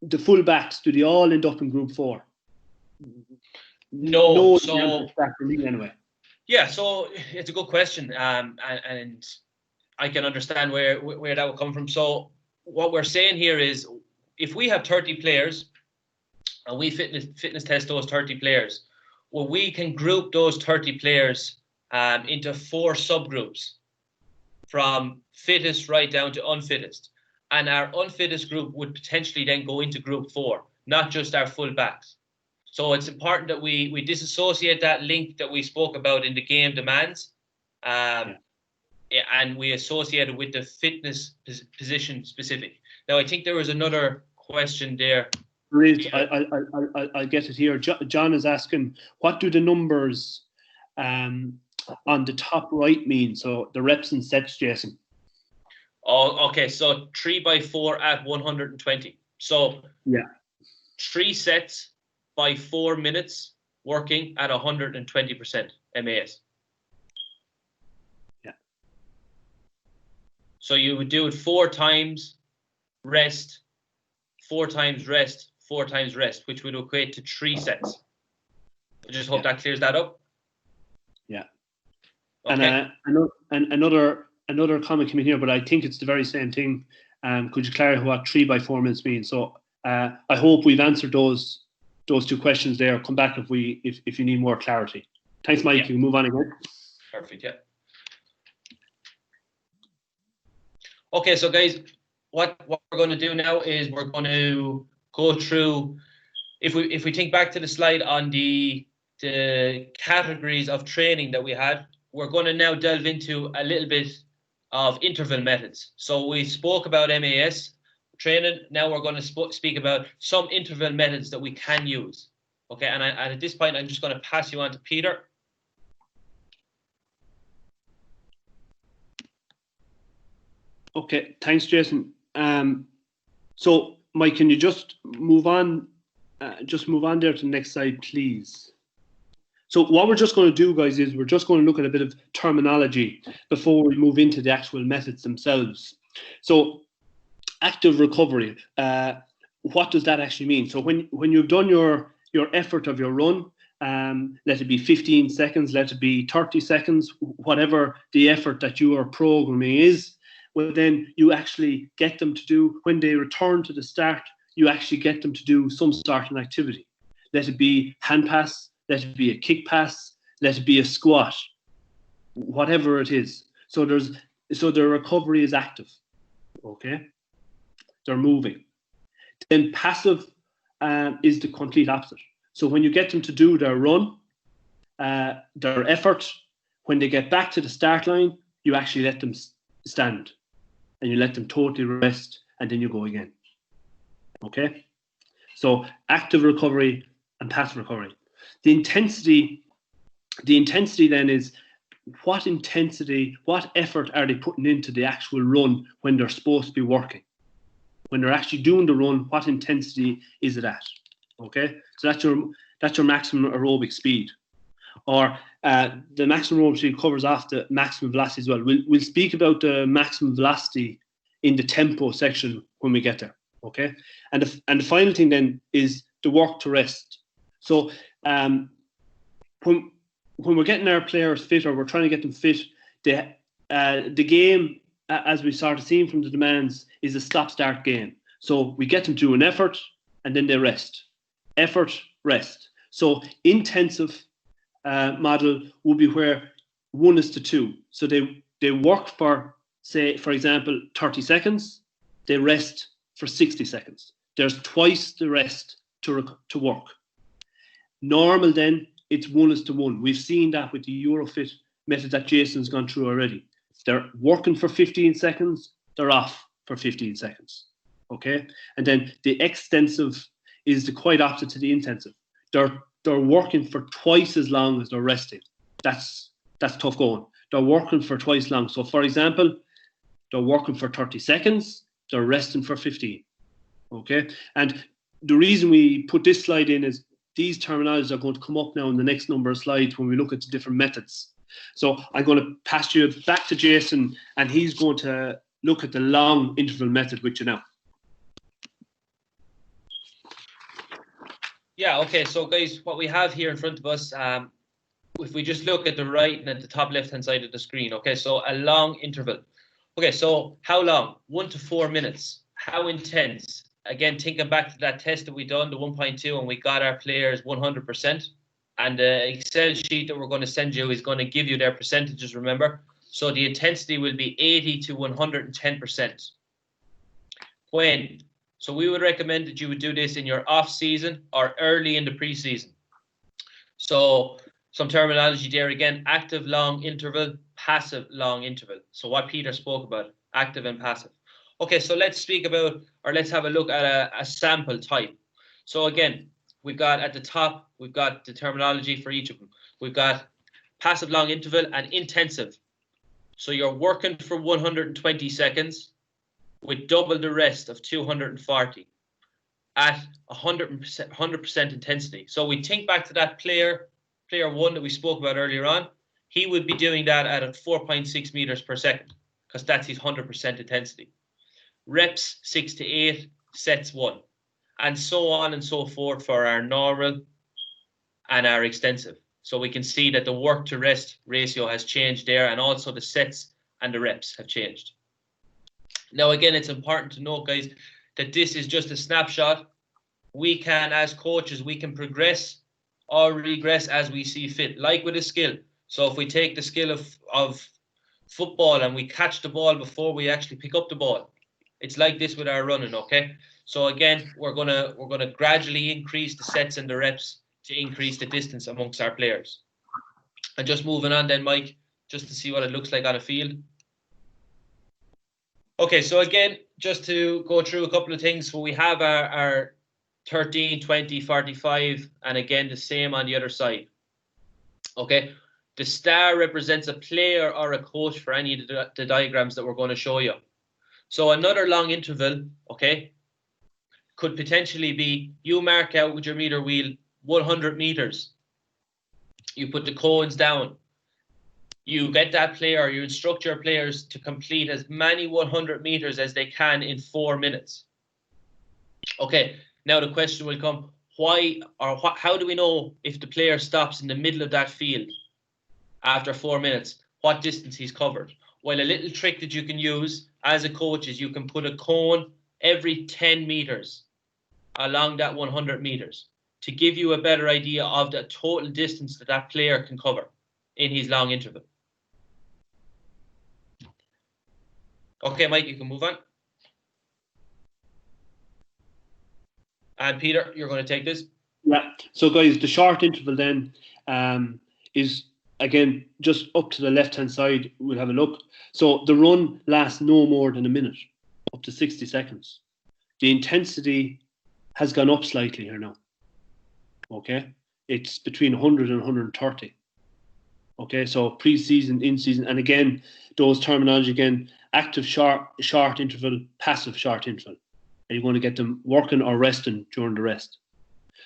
[SPEAKER 3] the fullbacks, do they all end up in group 4?
[SPEAKER 2] No,
[SPEAKER 3] so for me anyway.
[SPEAKER 2] Yeah, so it's a good question, and I can understand where that would come from. So what we're saying here is, if we have 30 players and we fitness test those 30 players, well, we can group those 30 players into 4 subgroups, from fittest right down to unfittest. And our unfittest group would potentially then go into group 4, not just our full backs. So it's important that we disassociate that link that we spoke about in the game demands, and we associate it with the fitness position specific. Now, I think there was another question there.
[SPEAKER 3] I'll get it here. John is asking, what do the numbers on the top right mean? So the reps and sets, Jason.
[SPEAKER 2] Oh, okay. So 3x4 at 120. So 3 sets by 4 minutes working at 120% MAS.
[SPEAKER 3] Yeah.
[SPEAKER 2] So you would do it 4 times rest, 4 times rest, 4 times rest, which would equate to 3 sets. I just hope that clears that up. Yeah.
[SPEAKER 3] Okay. And another comment came in here, but I think it's the very same thing. Could you clarify what 3x4 minutes means? So I hope we've answered those 2 questions there. Come back if you need more clarity. Thanks, Mike. You can move on again.
[SPEAKER 2] Perfect. Yeah. Okay, so guys, what we're going to do now is we're going to go through. If we think back to the slide on the categories of training that we had, we're going to now delve into a little bit of interval methods. So we spoke about MAS training. Now we're going to speak about some interval methods that we can use. Okay, and at this point, I'm just going to pass you on to Peter.
[SPEAKER 3] Okay, thanks, Jason. So, Mike, can you just move on? Just move on there to the next slide, please. So what we're just going to do, guys, is we're just going to look at a bit of terminology before we move into the actual methods themselves. So active recovery, what does that actually mean? So when you've done your effort of your run, let it be 15 seconds, let it be 30 seconds, whatever the effort that you are programming is, well, then you actually get them to do, when they return to the start, you actually get them to do some sort of activity. Let it be hand pass, let it be a kick pass, let it be a squat, whatever it is. So the recovery is active, okay? They're moving. Then passive is the complete opposite. So when you get them to do their run, their effort, when they get back to the start line, you actually let them stand. and you let them totally rest, and then you go again. Okay? So active recovery and passive recovery. The intensity then is what effort are they putting into the actual run when they're supposed to be working? When they're actually doing the run, what intensity is it at? Okay? So that's your maximum aerobic speed. Or the maximum aerobic speed covers off the maximum velocity as well. We'll speak about the maximum velocity in the tempo section when we get there. Okay? And the final thing then is the work to rest. So when we're getting our players fit, or we're trying to get them fit, the game, as we started seeing from the demands, is a stop-start game. So we get them to an effort, and then they rest. Effort, rest. So intensive model will be where 1 is to 2. So they work for, say, for example, 30 seconds. They rest for 60 seconds. There's twice the rest to work. Normal then, it's 1 is to 1. We've seen that with the Eurofit method that Jason's gone through already. They're working for 15 seconds, they're off for 15 seconds. Okay? And then the extensive is the quite opposite to the intensive. They're working for twice as long as they're resting. That's tough going. They're working for twice long. So for example, they're working for 30 seconds, they're resting for 15. Okay? And the reason we put this slide in is these terminologies are going to come up now in the next number of slides when we look at the different methods. So I'm going to pass you back to Jason, and he's going to look at the long interval method with you now.
[SPEAKER 2] Yeah, okay, so guys, what we have here in front of us, if we just look at the right and at the top left-hand side of the screen, okay, so a long interval. Okay, so how long? 1 to 4 minutes. How intense? Again, thinking back to that test that we done, the 1.2, and we got our players 100%. And the Excel sheet that we're going to send you is going to give you their percentages, remember? So the intensity will be 80 to 110%. When? So we would recommend that you would do this in your off season or early in the preseason. So some terminology there again: active long interval, passive long interval. So what Peter spoke about, active and passive. Okay, so let's have a look at a sample type. So again, we've got at the top, we've got the terminology for each of them. We've got passive long interval and intensive. So you're working for 120 seconds with double the rest of 240 at 100% intensity. So we think back to that player 1 that we spoke about earlier on. He would be doing that at 4.6 meters per second because that's his 100% intensity. Reps 6 to 8, sets 1, and so on and so forth for our normal and our extensive. So we can see that the work to rest ratio has changed there, and also the sets and the reps have changed. Now, again, it's important to note, guys, that this is just a snapshot. We can, as coaches, we can progress or regress as we see fit, like with a skill. So if we take the skill of football and we catch the ball before we actually pick up the ball, it's like this with our running, okay? So again, we're gonna gradually increase the sets and the reps to increase the distance amongst our players. And just moving on then, Mike, just to see what it looks like on a field. Okay, so again, just to go through a couple of things. So we have our 13, 20, 45, and again, the same on the other side. Okay, the star represents a player or a coach for any of the diagrams that we're going to show you. So another long interval, okay, could potentially be you mark out with your meter wheel 100 meters. You put the cones down. You get that player, you instruct your players to complete as many 100 meters as they can in 4 minutes. Okay, now the question will come, how do we know if the player stops in the middle of that field after 4 minutes, what distance he's covered? Well, a little trick that you can use as a coach is you can put a cone every 10 meters along that 100 meters to give you a better idea of the total distance that player can cover in his long interval. Okay, Mike, you can move on. And Peter, you're going to take this.
[SPEAKER 3] Yeah. So, guys, the short interval then is again, just up to the left-hand side, we'll have a look. So the run lasts no more than a minute, up to 60 seconds. The intensity has gone up slightly here now. Okay, it's between 100 and 130. Okay, so pre-season, in-season, and again, those terminology again, active short interval, passive short interval. And you want to get them working or resting during the rest.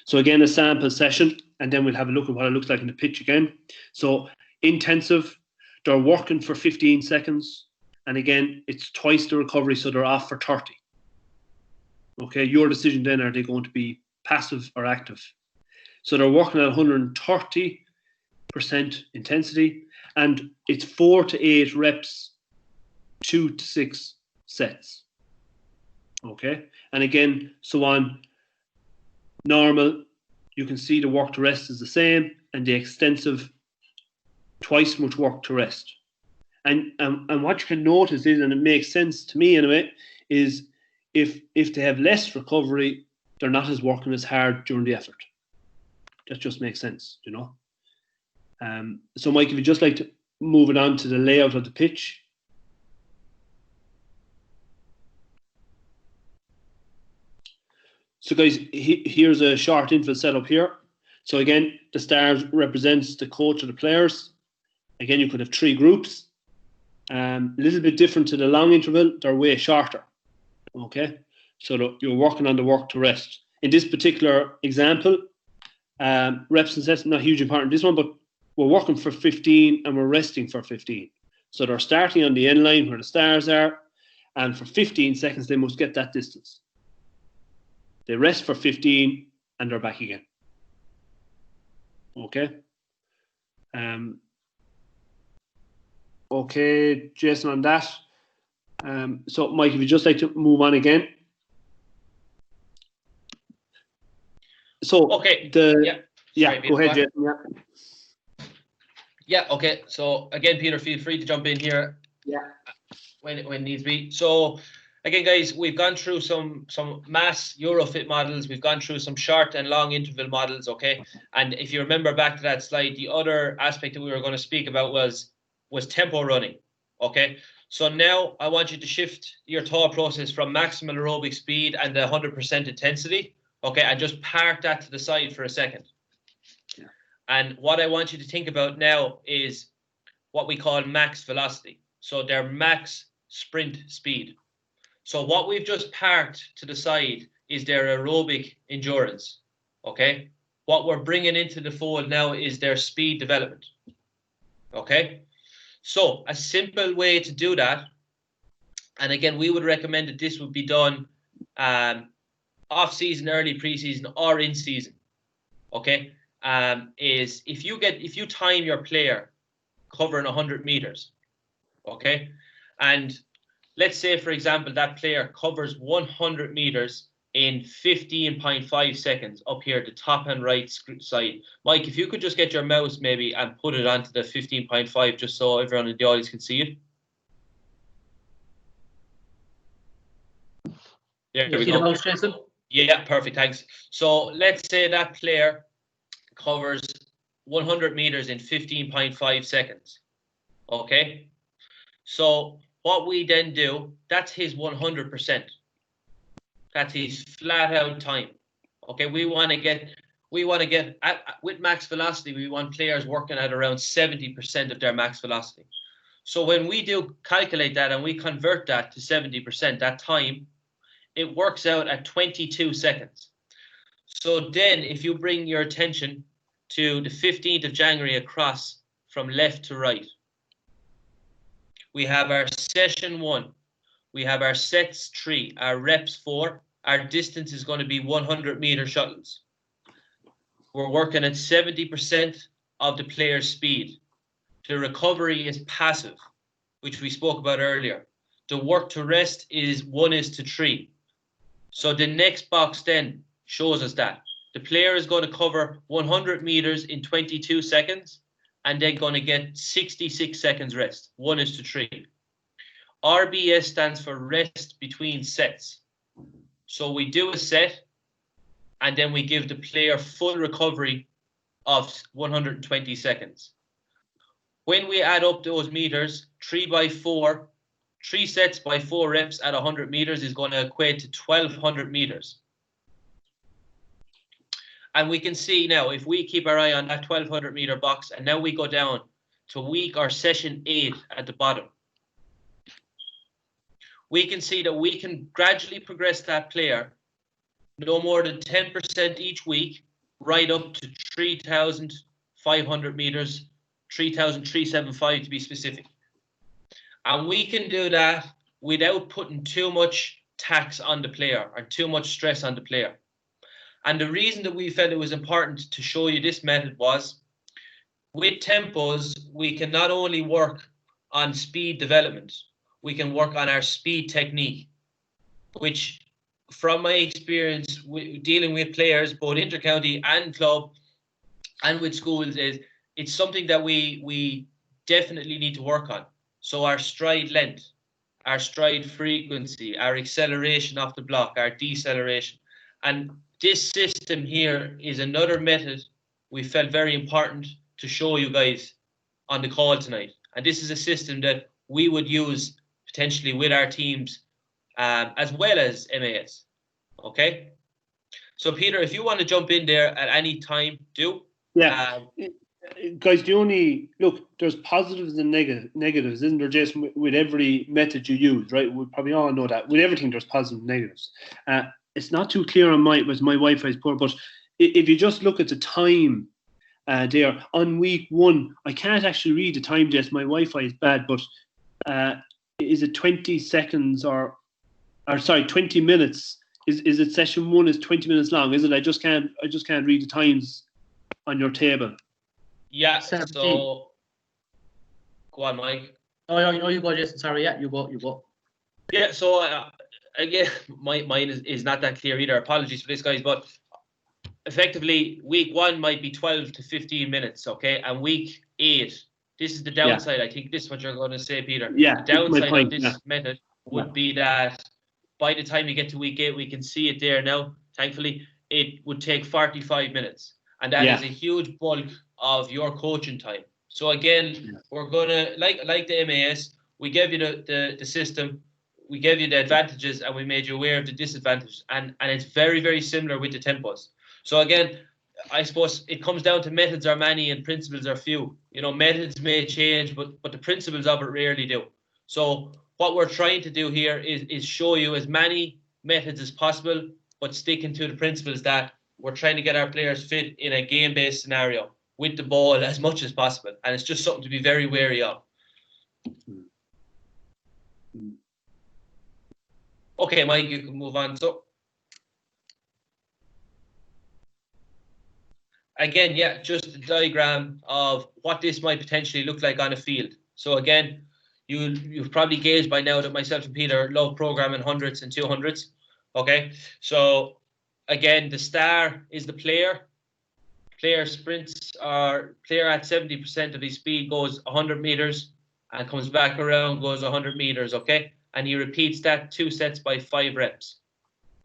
[SPEAKER 3] So again, a sample session, and then we'll have a look at what it looks like in the pitch again. So intensive, they're working for 15 seconds. And again, it's twice the recovery, so they're off for 30. Okay, your decision then, are they going to be passive or active? So they're working at 130% intensity, and it's 4 to 8 reps, 2 to 6 sets. Okay, and again, so on normal, you can see the work to rest is the same, and the extensive, twice much work to rest. And what you can notice is, and it makes sense to me anyway, is if they have less recovery, they're not as working as hard during the effort. That just makes sense, you know. So Mike, if you'd just like to move it on to the layout of the pitch. So guys, here's a short interval setup here. So again, the stars represents the coach of the players. Again, you could have 3 groups. A little bit different to the long interval, they're way shorter. Okay, so you're working on the work to rest. In this particular example, reps and sets, not hugely important this one, but we're working for 15 and we're resting for 15. So they're starting on the end line where the stars are, and for 15 seconds they must get that distance. They rest for 15 and they're back again. Okay. Okay, Jason, on that. So Mike, if you'd just like to move on again. So
[SPEAKER 2] okay.
[SPEAKER 3] Yeah, go ahead, Jason.
[SPEAKER 2] Yeah, okay. So again, Peter, feel free to jump in here.
[SPEAKER 3] Yeah.
[SPEAKER 2] When needs be. So again, guys, we've gone through some mass Eurofit models. We've gone through some short and long interval models, okay? And if you remember back to that slide, the other aspect that we were going to speak about was tempo running, okay? So now I want you to shift your thought process from maximal aerobic speed and the 100% intensity, okay? And just park that to the side for a second.
[SPEAKER 3] Yeah.
[SPEAKER 2] And what I want you to think about now is what we call max velocity. So their max sprint speed. So what we've just parked to the side is their aerobic endurance, okay? What we're bringing into the fold now is their speed development, okay? So a simple way to do that, and again, we would recommend that this would be done off-season, early pre-season, or in-season, okay? Is if you time your player covering 100 meters, okay? And let's say, for example, that player covers 100 meters in 15.5 seconds up here at the top and right side. Mike, if you could just get your mouse maybe and put it onto the 15.5 just so everyone in the audience can see it. There we
[SPEAKER 1] See
[SPEAKER 2] go.
[SPEAKER 1] the mouse, Jason?
[SPEAKER 2] Yeah, perfect, thanks. So let's say that player covers 100 meters in 15.5 seconds. Okay? So what we then do, that's his 100%. That's his flat out time. Okay, we want to get with max velocity, we want players working at around 70% of their max velocity. So when we do calculate that and we convert that to 70%, that time, it works out at 22 seconds. So then if you bring your attention to the 15th of January across from left to right, we have our session 1, we have our sets 3, our reps 4, our distance is going to be 100 meter shuttles. We're working at 70% of the player's speed. The recovery is passive, which we spoke about earlier. The work to rest is 1:3. So the next box then shows us that the player is going to cover 100 meters in 22 seconds and then going to get 66 seconds rest, 1:3. RBS stands for rest between sets. So we do a set and then we give the player full recovery of 120 seconds. When we add up those meters, 3 by 4, 3 sets by 4 reps at 100 meters is going to equate to 1,200 meters. And we can see now, if we keep our eye on that 1,200 meter box, and now we go down to week or session 8 at the bottom, we can see that we can gradually progress that player no more than 10% each week, right up to 3,500 meters, 3,375 to be specific. And we can do that without putting too much tax on the player or too much stress on the player. And the reason that we felt it was important to show you this method was, with tempos, we can not only work on speed development, we can work on our speed technique, which from my experience dealing with players, both intercounty and club and with schools, is it's something that we definitely need to work on. So our stride length, our stride frequency, our acceleration off the block, our deceleration. And this system here is another method we felt very important to show you guys on the call tonight. And this is a system that we would use potentially with our teams as well as MAS. Okay? So Peter, if you want to jump in there at any time, do.
[SPEAKER 3] Yeah. Guys, there's positives and negatives, isn't there, Jason, with every method you use, right? We probably all know that. With everything, there's positives and negatives. It's not too clear on my Wi-Fi is poor, but if you just look at the time there, on week 1, I can't actually read the time, Jason. My Wi-Fi is bad, but is it 20 seconds or 20 minutes? Is it session 1 is 20 minutes long, is it? I just can't read the times on your table.
[SPEAKER 2] Yeah,
[SPEAKER 1] 17.
[SPEAKER 2] so go on, Mike.
[SPEAKER 1] Oh, you go, Jason. Sorry, yeah, you go.
[SPEAKER 2] Yeah, so again, mine is not that clear either. Apologies for this, guys, but effectively, week 1 might be 12 to 15 minutes, okay? And week 8, this is the downside. Yeah. I think this is what you're going to say, Peter.
[SPEAKER 3] Yeah,
[SPEAKER 2] the downside of this method would be that by the time you get to week 8, we can see it there now, thankfully, it would take 45 minutes. And that is a huge bulk of your coaching time. So again, we're going to, like the MAS, we gave you the system, we gave you the advantages, and we made you aware of the disadvantages. And it's very, very similar with the tempos. So again, I suppose it comes down to methods are many and principles are few. You know, methods may change, but the principles of it rarely do. So what we're trying to do here is show you as many methods as possible, but sticking to the principles that we're trying to get our players fit in a game-based scenario with the ball as much as possible. And it's just something to be very wary of. Okay, Mike, you can move on. So again, yeah, just a diagram of what this might potentially look like on a field. So again, you've probably gauged by now that myself and Peter love programming 100s and 200s. Okay, so again, the star is the player. Player sprints, or player at 70% of his speed goes 100 meters and comes back around, goes 100 meters, okay? And he repeats that 2 sets by 5 reps,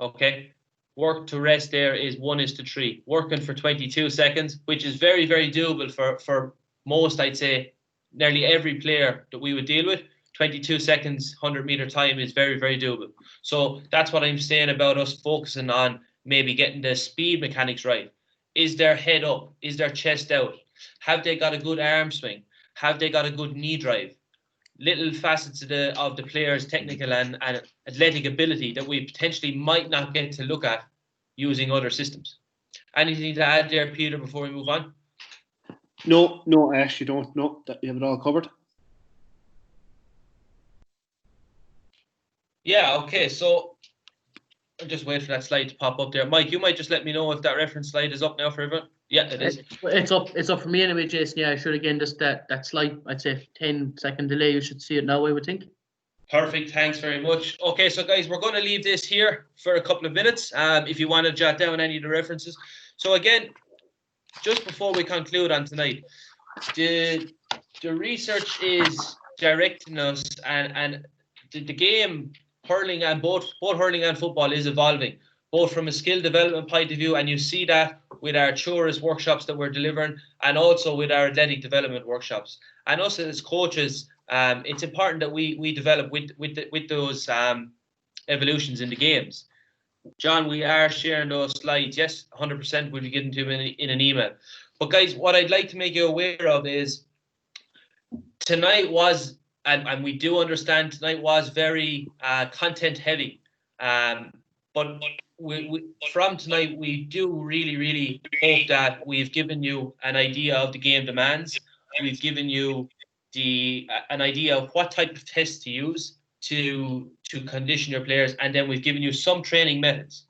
[SPEAKER 2] okay? Work to rest there is 1:3. Working for 22 seconds, which is very, very doable for most, I'd say, nearly every player that we would deal with. 22 seconds, 100-meter time is very, very doable. So that's what I'm saying about us focusing on maybe getting the speed mechanics right. Is their head up? Is their chest out? Have they got a good arm swing? Have they got a good knee drive? Little facets of the player's technical and athletic ability that we potentially might not get to look at using other systems. Anything to add there, Peter, before we move on?
[SPEAKER 3] No, I actually don't. No, that you have it all covered.
[SPEAKER 2] Yeah, okay, so I'll just wait for that slide to pop up there. Mike, you might just let me know if that reference slide is up now for everyone. Yeah, it is.
[SPEAKER 1] It's up for me anyway, Jason. Yeah, I should again just that slight, I'd say 10-second delay. You should see it now, I would think.
[SPEAKER 2] Perfect. Thanks very much. Okay, so guys, we're going to leave this here for a couple of minutes. If you want to jot down any of the references. So again, just before we conclude on tonight, the research is directing us, and the game hurling and both hurling and football is evolving, both from a skill development point of view, and you see that with our chores workshops that we're delivering, and also with our athletic development workshops. And us as coaches, it's important that we develop with those evolutions in the games. John, we are sharing those slides. Yes, 100% we'll be getting to them in an email. But guys, what I'd like to make you aware of is tonight was, and we do understand tonight was very content heavy. But from tonight, we do really hope that we've given you an idea of the game demands. We've given you an idea of what type of tests to use to condition your players, and then we've given you some training methods.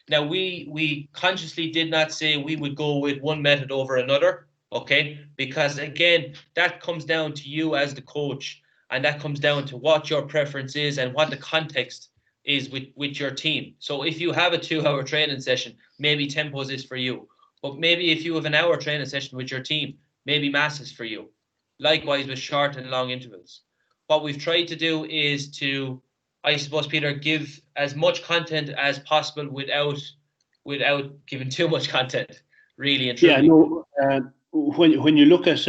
[SPEAKER 2] Now, we consciously did not say we would go with one method over another, okay? Because again, that comes down to you as the coach, and that comes down to what your preference is and what the context is with your team. So if you have a 2-hour training session, maybe tempos is for you. But maybe if you have an hour training session with your team, maybe mass is for you. Likewise with short and long intervals. What we've tried to do is to, I suppose, Peter, give as much content as possible without giving too much content, really and truly.
[SPEAKER 3] Yeah, no. When you look at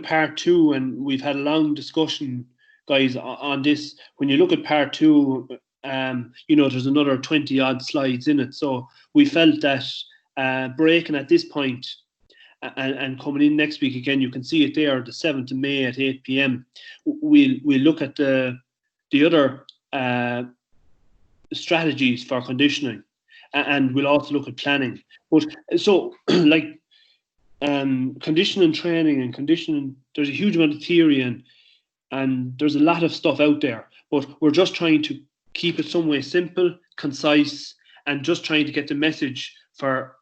[SPEAKER 3] part 2, and we've had a long discussion, guys, on this. When you look at part 2, there's another 20 odd slides in it. So we felt that breaking at this point and coming in next week again, you can see it there, the 7th of May at 8 p.m. We'll look at the other strategies for conditioning, and we'll also look at planning. But so like conditioning training and conditioning, there's a huge amount of theory and there's a lot of stuff out there, but we're just trying to keep it some way simple, concise, and just trying to get the message for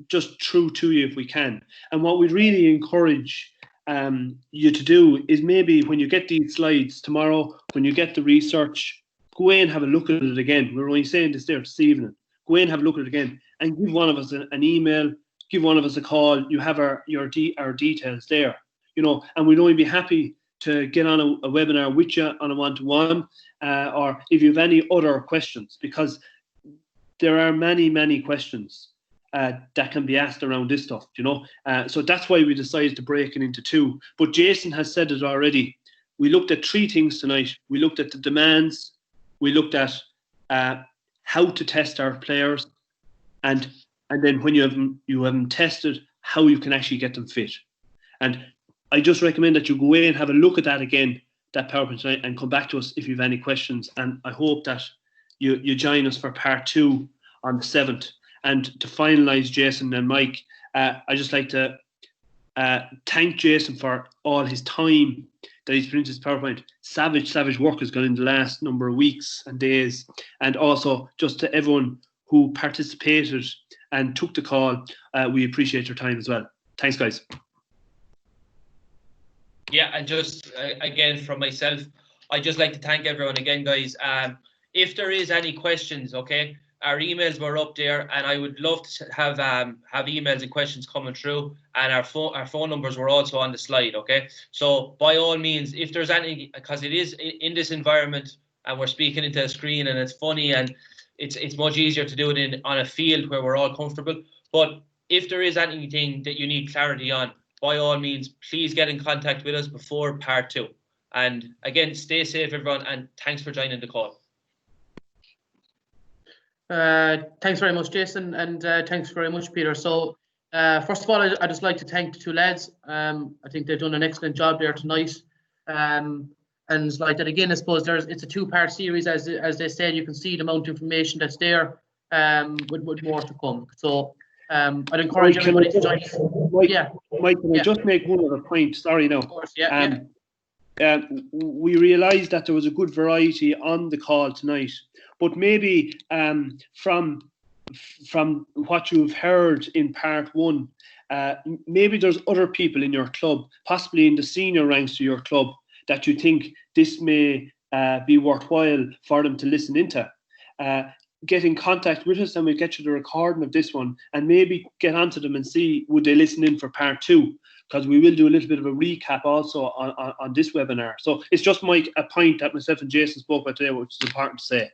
[SPEAKER 3] just through to you if we can. And what we'd really encourage you to do is, maybe when you get these slides tomorrow, when you get the research, go away and have a look at it again. We're only saying this there this evening. Go away and have a look at it again, and give one of us an email, give one of us a call. You have our details there, and we'd only be happy to get on a webinar with you on a one-to-one, or if you have any other questions, because there are many questions that can be asked around this stuff, so that's why we decided to break it into 2. But Jason has said it already. We looked at 3 things tonight. We looked at the demands, we looked at how to test our players, and then when you have them tested, how you can actually get them fit. And I just recommend that you go away and have a look at that again, that PowerPoint tonight, and come back to us if you have any questions. And I hope that you join us for part 2 on the 7th. And to finalise, Jason and Mike, I just like to thank Jason for all his time that he's put into this PowerPoint. Savage work has gone in the last number of weeks and days. And also just to everyone who participated and took the call, we appreciate your time as well. Thanks, guys.
[SPEAKER 2] Yeah, and just again from myself, I'd just like to thank everyone again, guys. If there is any questions, okay, our emails were up there, and I would love to have emails and questions coming through, and our phone numbers were also on the slide, okay? So by all means, if there's any, because it is in this environment and we're speaking into a screen and it's funny, and it's much easier to do it on a field where we're all comfortable. But if there is anything that you need clarity on, by all means, please get in contact with us before part 2. And again, stay safe, everyone, and thanks for joining the call.
[SPEAKER 1] Thanks very much, Jason, and thanks very much, Peter. So first of all, I'd just like to thank the 2 lads. I think they've done an excellent job there tonight. And like that again, I suppose it's a 2-part series, as they said. You can see the amount of information that's there, with more to come. So I'd encourage everybody to join us.
[SPEAKER 3] Mike, can I just make one other point? Sorry, no.
[SPEAKER 1] Of course,
[SPEAKER 3] we realised that there was a good variety on the call tonight, but maybe from what you've heard in part 1, maybe there's other people in your club, possibly in the senior ranks of your club, that you think this may be worthwhile for them to listen into. Get in contact with us, and we'll get you the recording of this one, and maybe get onto them and see would they listen in for part 2, because we will do a little bit of a recap also on this webinar. So it's just, Mike, a point that myself and Jason spoke about today, which is important to say.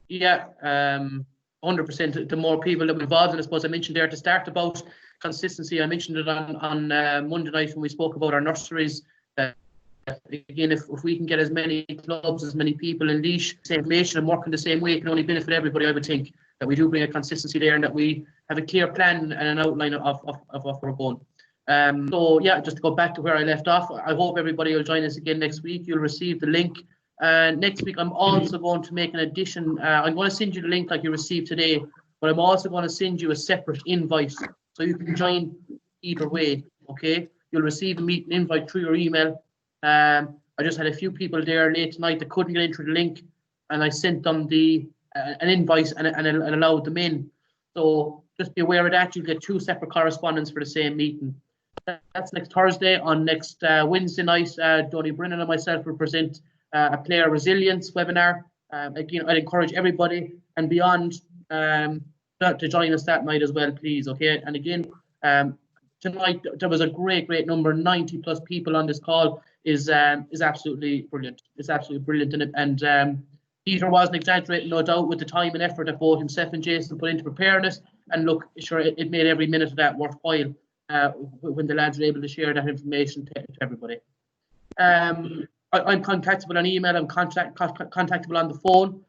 [SPEAKER 1] Yeah, 100%. The more people that we're involved in, I suppose I mentioned there at the start about consistency. I mentioned it on Monday night when we spoke about our nurseries. Again, if we can get as many clubs, as many people in Laois, same information and working the same way, it can only benefit everybody. I would think that we do bring a consistency there and that we have a clear plan and an outline of what we're going. So yeah, just to go back to where I left off, I hope everybody will join us again next week. You'll receive the link. Next week, I'm also going to make an addition. I'm going to send you the link like you received today, but I'm also going to send you a separate invite so you can join either way. Okay, you'll receive a meeting invite through your email. I just had a few people there late tonight that couldn't get into the link, and I sent them an invite and allowed them in. So just be aware of that. You'll get 2 separate correspondents for the same meeting. That's next Thursday. On next Wednesday night, Donny Brennan and myself will present a player resilience webinar. Again, I'd encourage everybody and beyond to join us that night as well, please. Okay, and again, tonight there was a great number, 90 plus people on this call. Is absolutely brilliant. It's absolutely brilliant, and Peter wasn't exaggerating, no doubt, with the time and effort that both himself and Jason put into preparing it. And look, sure, it made every minute of that worthwhile when the lads were able to share that information to everybody. I'm contactable on email. I'm contactable on the phone.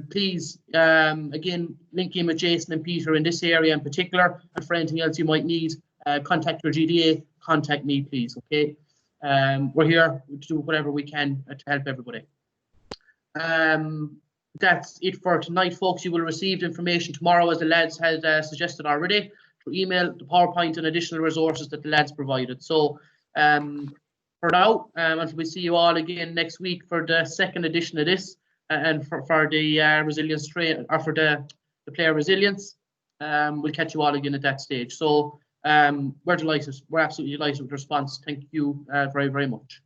[SPEAKER 1] Please, again, link in with Jason and Peter in this area in particular, and for anything else you might need, contact your GDA. Contact me, please. Okay. We're here to do whatever we can to help everybody. That's it for tonight, folks. You will receive information tomorrow, as the lads had suggested already, through email, the PowerPoint and additional resources that the lads provided. So for now, until we see you all again next week for the 2nd edition of this, and for the resilience train, or for the player resilience, we'll catch you all again at that stage. So we're delighted. We're absolutely delighted with the response. Thank you very, very much.